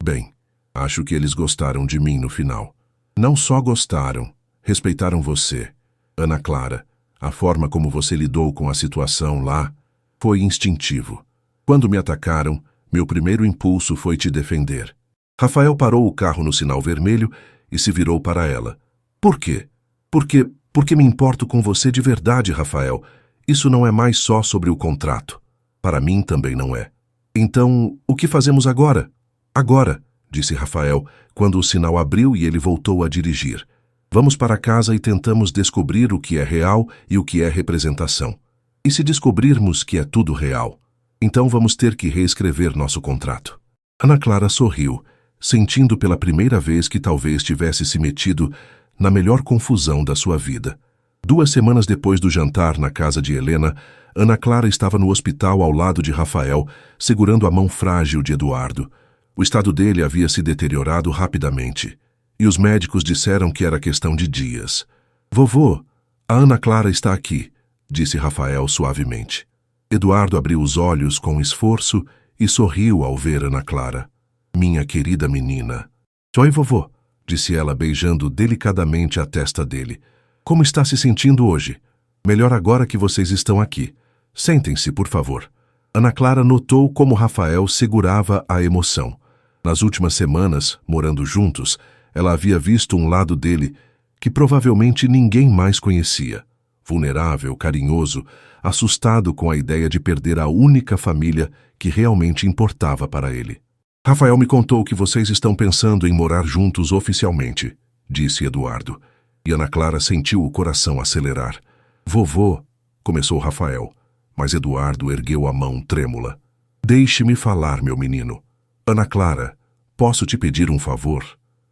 bem, acho que eles gostaram de mim no final. Não só gostaram, respeitaram você. Ana Clara, a forma como você lidou com a situação lá foi instintivo. Quando me atacaram, meu primeiro impulso foi te defender. Rafael parou o carro no sinal vermelho e se virou para ela. Por quê? Porque me importo com você de verdade, Rafael. Isso não é mais só sobre o contrato. Para mim também não é. Então, o que fazemos agora? Agora, disse Rafael, quando o sinal abriu e ele voltou a dirigir. Vamos para casa e tentamos descobrir o que é real e o que é representação. E se descobrirmos que é tudo real, então vamos ter que reescrever nosso contrato. Ana Clara sorriu, sentindo pela primeira vez que talvez tivesse se metido na melhor confusão da sua vida. 2 semanas depois do jantar na casa de Helena, Ana Clara estava no hospital ao lado de Rafael, segurando a mão frágil de Eduardo. O estado dele havia se deteriorado rapidamente, e os médicos disseram que era questão de dias. Vovô, a Ana Clara está aqui, disse Rafael suavemente. Eduardo abriu os olhos com esforço e sorriu ao ver Ana Clara. Minha querida menina. Oi, vovô, disse ela beijando delicadamente a testa dele. Como está se sentindo hoje? Melhor agora que vocês estão aqui. Sentem-se, por favor. Ana Clara notou como Rafael segurava a emoção. Nas últimas semanas, morando juntos, ela havia visto um lado dele que provavelmente ninguém mais conhecia. Vulnerável, carinhoso, assustado com a ideia de perder a única família que realmente importava para ele. Rafael me contou que vocês estão pensando em morar juntos oficialmente, disse Eduardo. E Ana Clara sentiu o coração acelerar. Vovô, começou Rafael. mas Eduardo ergueu a mão trêmula. Deixe-me falar, meu menino. Ana Clara, posso te pedir um favor?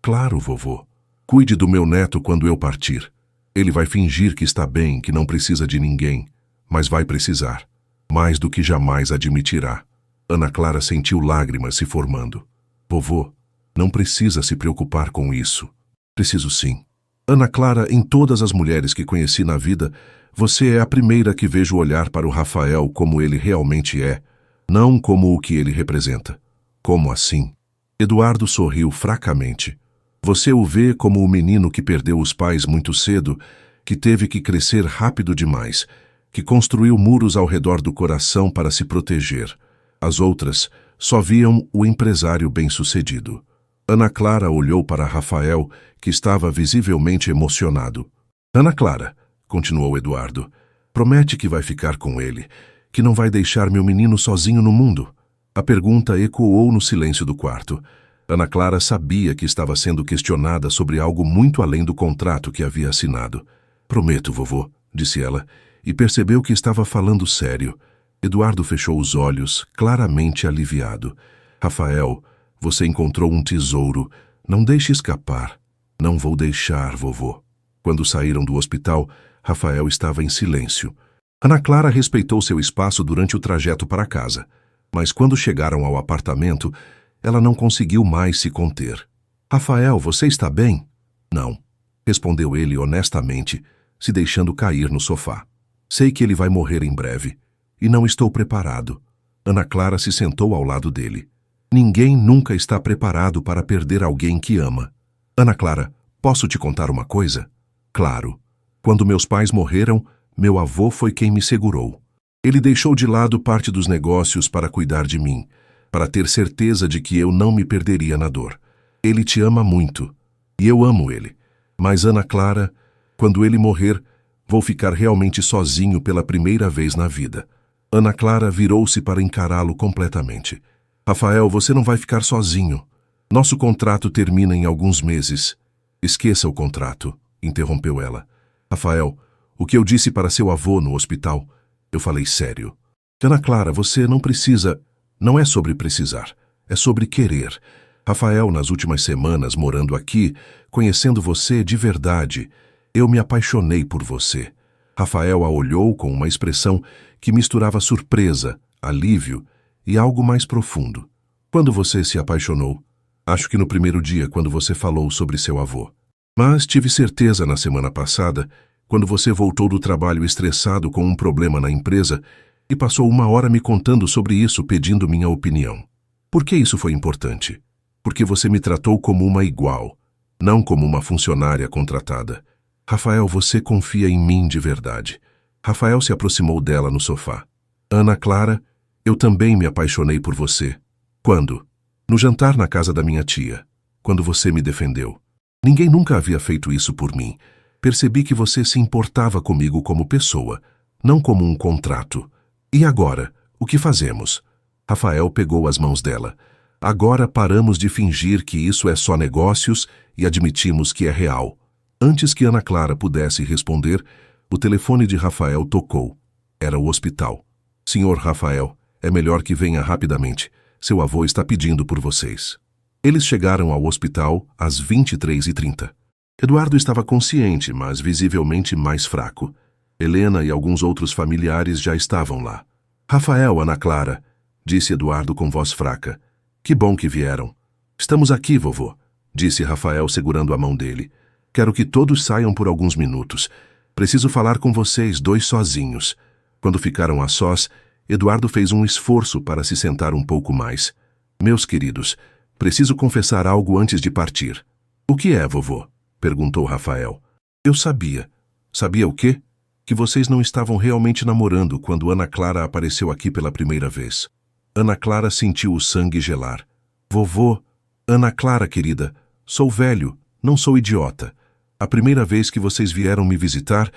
Claro, vovô. Cuide do meu neto quando eu partir. Ele vai fingir que está bem, que não precisa de ninguém, mas vai precisar. Mais do que jamais admitirá. Ana Clara sentiu lágrimas se formando. Vovô, não precisa se preocupar com isso. Preciso sim. Ana Clara, em todas as mulheres que conheci na vida, você é a primeira que vejo olhar para o Rafael como ele realmente é, não como o que ele representa. Como assim? Eduardo sorriu fracamente. Você o vê como o menino que perdeu os pais muito cedo, que teve que crescer rápido demais, que construiu muros ao redor do coração para se proteger. As outras só viam o empresário bem-sucedido. Ana Clara olhou para Rafael, que estava visivelmente emocionado. Ana Clara, continuou Eduardo, promete que vai ficar com ele, que não vai deixar meu menino sozinho no mundo. A pergunta ecoou no silêncio do quarto. Ana Clara sabia que estava sendo questionada sobre algo muito além do contrato que havia assinado. Prometo, vovô, disse ela, e percebeu que estava falando sério. Eduardo fechou os olhos, claramente aliviado. Rafael, você encontrou um tesouro. Não deixe escapar. Não vou deixar, vovô. Quando saíram do hospital, Rafael estava em silêncio. Ana Clara respeitou seu espaço durante o trajeto para casa, mas quando chegaram ao apartamento, ela não conseguiu mais se conter. Rafael, você está bem? Não, respondeu ele honestamente, se deixando cair no sofá. Sei que ele vai morrer em breve, e não estou preparado. Ana Clara se sentou ao lado dele. Ninguém nunca está preparado para perder alguém que ama. Ana Clara, posso te contar uma coisa? Claro. Quando meus pais morreram, meu avô foi quem me segurou. Ele deixou de lado parte dos negócios para cuidar de mim, para ter certeza de que eu não me perderia na dor. Ele te ama muito, e eu amo ele. Mas, Ana Clara, quando ele morrer, vou ficar realmente sozinho pela primeira vez na vida. Ana Clara virou-se para encará-lo completamente. Rafael, você não vai ficar sozinho. Nosso contrato termina em alguns meses. Esqueça o contrato, interrompeu ela. Rafael, o que eu disse para seu avô no hospital, eu falei sério. Ana Clara, você não precisa... Não é sobre precisar, é sobre querer. Rafael, nas últimas semanas morando aqui, conhecendo você de verdade, eu me apaixonei por você. Rafael a olhou com uma expressão que misturava surpresa, alívio e algo mais profundo. Quando você se apaixonou? Acho que no primeiro dia, quando você falou sobre seu avô. Mas tive certeza na semana passada, quando você voltou do trabalho estressado com um problema na empresa e passou 1 hora me contando sobre isso, pedindo minha opinião. Por que isso foi importante? Porque você me tratou como uma igual, não como uma funcionária contratada. Rafael, você confia em mim de verdade. Rafael se aproximou dela no sofá. Ana Clara, eu também me apaixonei por você. Quando? No jantar na casa da minha tia, quando você me defendeu. Ninguém nunca havia feito isso por mim. Percebi que você se importava comigo como pessoa, não como um contrato. E agora, o que fazemos? Rafael pegou as mãos dela. Agora paramos de fingir que isso é só negócios e admitimos que é real. Antes que Ana Clara pudesse responder, o telefone de Rafael tocou. Era o hospital. Senhor Rafael, é melhor que venha rapidamente. Seu avô está pedindo por vocês. Eles chegaram ao hospital às 23h30. Eduardo estava consciente, mas visivelmente mais fraco. Helena e alguns outros familiares já estavam lá. Rafael, Ana Clara, disse Eduardo com voz fraca. Que bom que vieram. Estamos aqui, vovô, disse Rafael segurando a mão dele. Quero que todos saiam por alguns minutos. Preciso falar com vocês dois sozinhos. Quando ficaram a sós, Eduardo fez um esforço para se sentar um pouco mais. Meus queridos, preciso confessar algo antes de partir. O que é, vovô? Perguntou Rafael. Eu sabia. Sabia o quê? Que vocês não estavam realmente namorando quando Ana Clara apareceu aqui pela primeira vez. Ana Clara sentiu o sangue gelar. Vovô, Ana Clara, querida, sou velho, não sou idiota. A primeira vez que vocês vieram me visitar,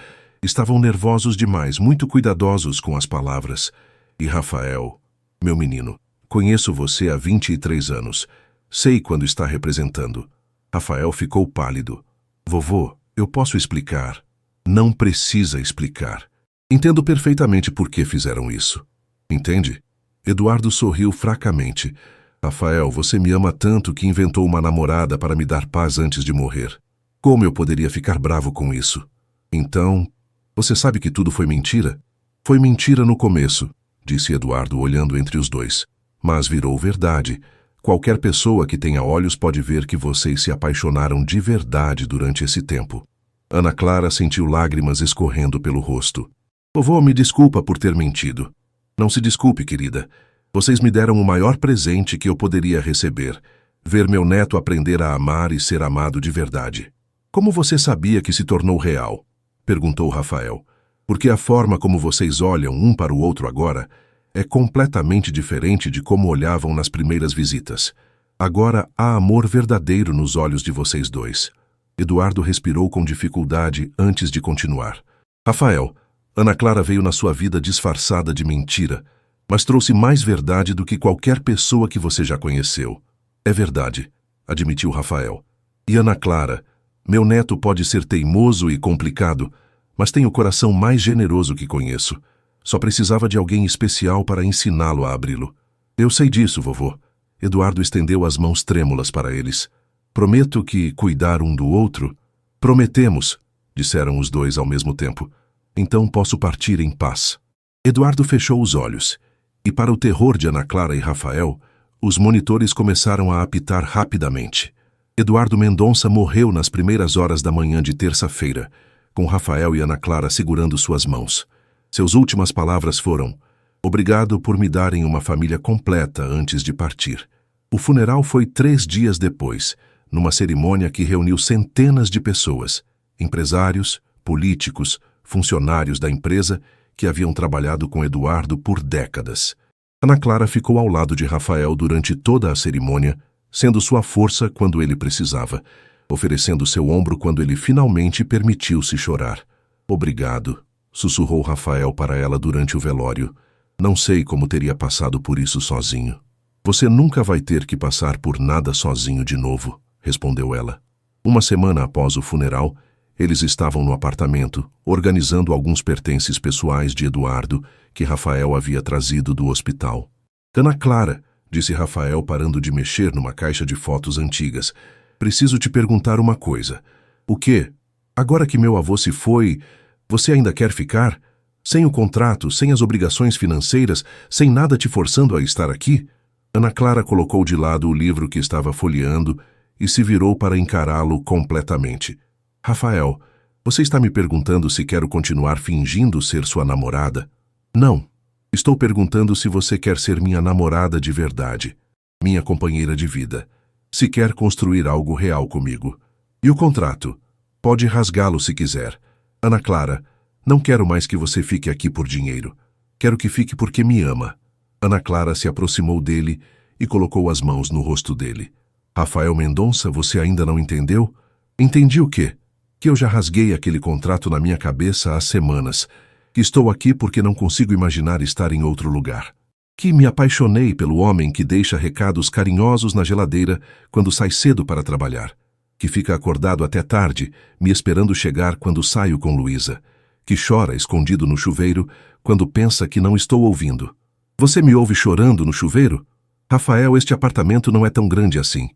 estavam nervosos demais, muito cuidadosos com as palavras. E Rafael, meu menino, conheço você há 23 anos. Sei quando está representando. Rafael ficou pálido. Vovô, eu posso explicar. Não precisa explicar. Entendo perfeitamente por que fizeram isso. Entende? Eduardo sorriu fracamente. Rafael, você me ama tanto que inventou uma namorada para me dar paz antes de morrer. Como eu poderia ficar bravo com isso? Então, você sabe que tudo foi mentira? Foi mentira no começo, disse Eduardo olhando entre os dois. Mas virou verdade. Qualquer pessoa que tenha olhos pode ver que vocês se apaixonaram de verdade durante esse tempo. Ana Clara sentiu lágrimas escorrendo pelo rosto. Vovô, me desculpa por ter mentido. Não se desculpe, querida. Vocês me deram o maior presente que eu poderia receber. Ver meu neto aprender a amar e ser amado de verdade. Como você sabia que se tornou real? Perguntou Rafael. Porque a forma como vocês olham um para o outro agora é completamente diferente de como olhavam nas primeiras visitas. Agora há amor verdadeiro nos olhos de vocês dois. Eduardo respirou com dificuldade antes de continuar. Rafael, Ana Clara veio na sua vida disfarçada de mentira, mas trouxe mais verdade do que qualquer pessoa que você já conheceu. É verdade, admitiu Rafael. E Ana Clara, meu neto pode ser teimoso e complicado, mas tem o coração mais generoso que conheço. Só precisava de alguém especial para ensiná-lo a abri-lo. Eu sei disso, vovô. Eduardo estendeu as mãos trêmulas para eles. Prometo que cuidar um do outro. Prometemos, disseram os dois ao mesmo tempo. Então posso partir em paz. Eduardo fechou os olhos. E para o terror de Ana Clara e Rafael, os monitores começaram a apitar rapidamente. Eduardo Mendonça morreu nas primeiras horas da manhã de terça-feira, com Rafael e Ana Clara segurando suas mãos. Suas últimas palavras foram: obrigado por me darem uma família completa antes de partir. O funeral foi 3 dias depois, numa cerimônia que reuniu centenas de pessoas, empresários, políticos, funcionários da empresa que haviam trabalhado com Eduardo por décadas. Ana Clara ficou ao lado de Rafael durante toda a cerimônia, sendo sua força quando ele precisava, oferecendo seu ombro quando ele finalmente permitiu-se chorar. Obrigado, sussurrou Rafael para ela durante o velório. Não sei como teria passado por isso sozinho. Você nunca vai ter que passar por nada sozinho de novo, respondeu ela. Uma semana após o funeral, eles estavam no apartamento, organizando alguns pertences pessoais de Eduardo, que Rafael havia trazido do hospital. Ana Clara, disse Rafael parando de mexer numa caixa de fotos antigas, preciso te perguntar uma coisa. O quê? Agora que meu avô se foi, você ainda quer ficar? Sem o contrato, sem as obrigações financeiras, sem nada te forçando a estar aqui? Ana Clara colocou de lado o livro que estava folheando e se virou para encará-lo completamente. Rafael, você está me perguntando se quero continuar fingindo ser sua namorada? Não. Estou perguntando se você quer ser minha namorada de verdade, minha companheira de vida, se quer construir algo real comigo. E o contrato? Pode rasgá-lo se quiser. Ana Clara, não quero mais que você fique aqui por dinheiro. Quero que fique porque me ama. Ana Clara se aproximou dele e colocou as mãos no rosto dele. Rafael Mendonça, você ainda não entendeu? Entendi o quê? Que eu já rasguei aquele contrato na minha cabeça há semanas. Que estou aqui porque não consigo imaginar estar em outro lugar. Que me apaixonei pelo homem que deixa recados carinhosos na geladeira quando sai cedo para trabalhar. Que fica acordado até tarde, me esperando chegar quando saio com Luísa. Que chora escondido no chuveiro quando pensa que não estou ouvindo. Você me ouve chorando no chuveiro? Rafael, este apartamento não é tão grande assim.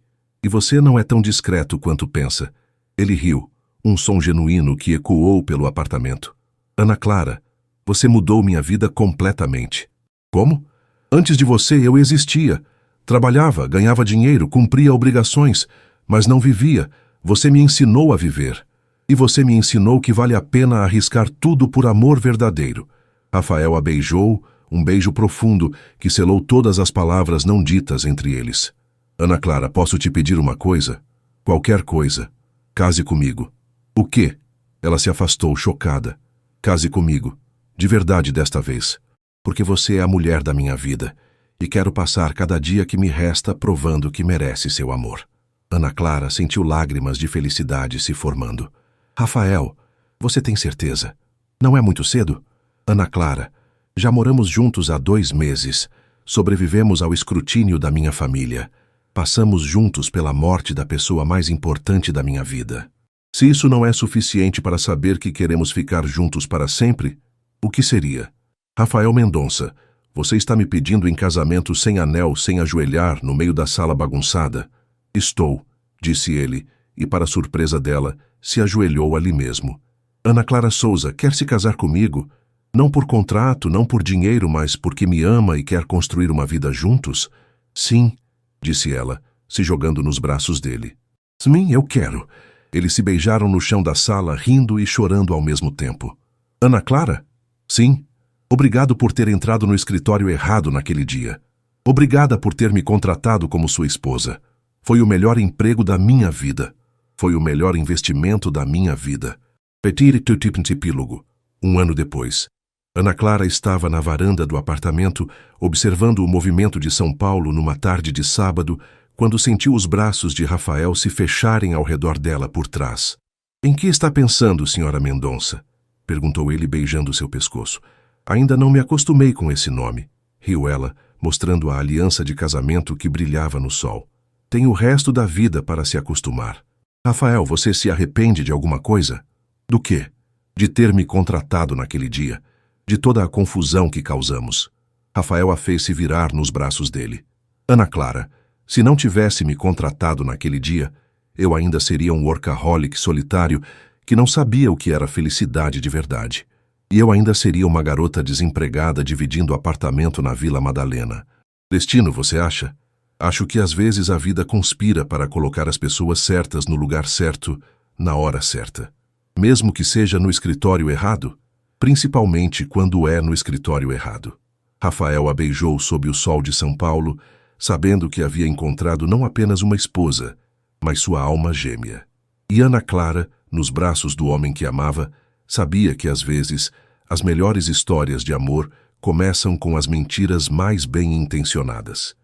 E você não é tão discreto quanto pensa. Ele riu, um som genuíno que ecoou pelo apartamento. Ana Clara, você mudou minha vida completamente. Como? Antes de você eu existia. Trabalhava, ganhava dinheiro, cumpria obrigações, mas não vivia. Você me ensinou a viver. E você me ensinou que vale a pena arriscar tudo por amor verdadeiro. Rafael a beijou, um beijo profundo que selou todas as palavras não ditas entre eles. Ana Clara, posso te pedir uma coisa? Qualquer coisa. Case comigo. O quê? Ela se afastou, chocada. Case comigo. De verdade desta vez. Porque você é a mulher da minha vida. E quero passar cada dia que me resta provando que merece seu amor. Ana Clara sentiu lágrimas de felicidade se formando. Rafael, você tem certeza? Não é muito cedo? Ana Clara, já moramos juntos há 2 meses. Sobrevivemos ao escrutínio da minha família. Passamos juntos pela morte da pessoa mais importante da minha vida. Se isso não é suficiente para saber que queremos ficar juntos para sempre, O que seria? Rafael Mendonça, você está me pedindo em casamento sem anel, sem ajoelhar, no meio da sala bagunçada? Estou, disse ele, e para surpresa dela, se ajoelhou ali mesmo. Ana Clara Souza quer se casar comigo? Não por contrato, não por dinheiro, mas porque me ama e quer construir uma vida juntos? Sim, disse ela, se jogando nos braços dele. Sim, eu quero. Eles se beijaram no chão da sala, rindo e chorando ao mesmo tempo. Ana Clara? Sim. Obrigado por ter entrado no escritório errado naquele dia. Obrigada por ter me contratado como sua esposa. Foi o melhor emprego da minha vida. Foi o melhor investimento da minha vida. Petit epílogo. 1 ano depois. Ana Clara estava na varanda do apartamento, observando o movimento de São Paulo numa tarde de sábado, quando sentiu os braços de Rafael se fecharem ao redor dela por trás. Em que está pensando, senhora Mendonça? Perguntou ele beijando seu pescoço. Ainda não me acostumei com esse nome, riu ela, mostrando a aliança de casamento que brilhava no sol. Tem o resto da vida para se acostumar. Rafael, você se arrepende de alguma coisa? Do quê? De ter me contratado naquele dia, de toda a confusão que causamos. Rafael a fez se virar nos braços dele. Ana Clara, se não tivesse me contratado naquele dia, eu ainda seria um workaholic solitário que não sabia o que era felicidade de verdade. E eu ainda seria uma garota desempregada dividindo apartamento na Vila Madalena. Destino, você acha? Acho que às vezes a vida conspira para colocar as pessoas certas no lugar certo, na hora certa. Mesmo que seja no escritório errado, principalmente quando é no escritório errado. Rafael a beijou sob o sol de São Paulo, sabendo que havia encontrado não apenas uma esposa, mas sua alma gêmea. E Ana Clara, nos braços do homem que amava, sabia que às vezes as melhores histórias de amor começam com as mentiras mais bem intencionadas.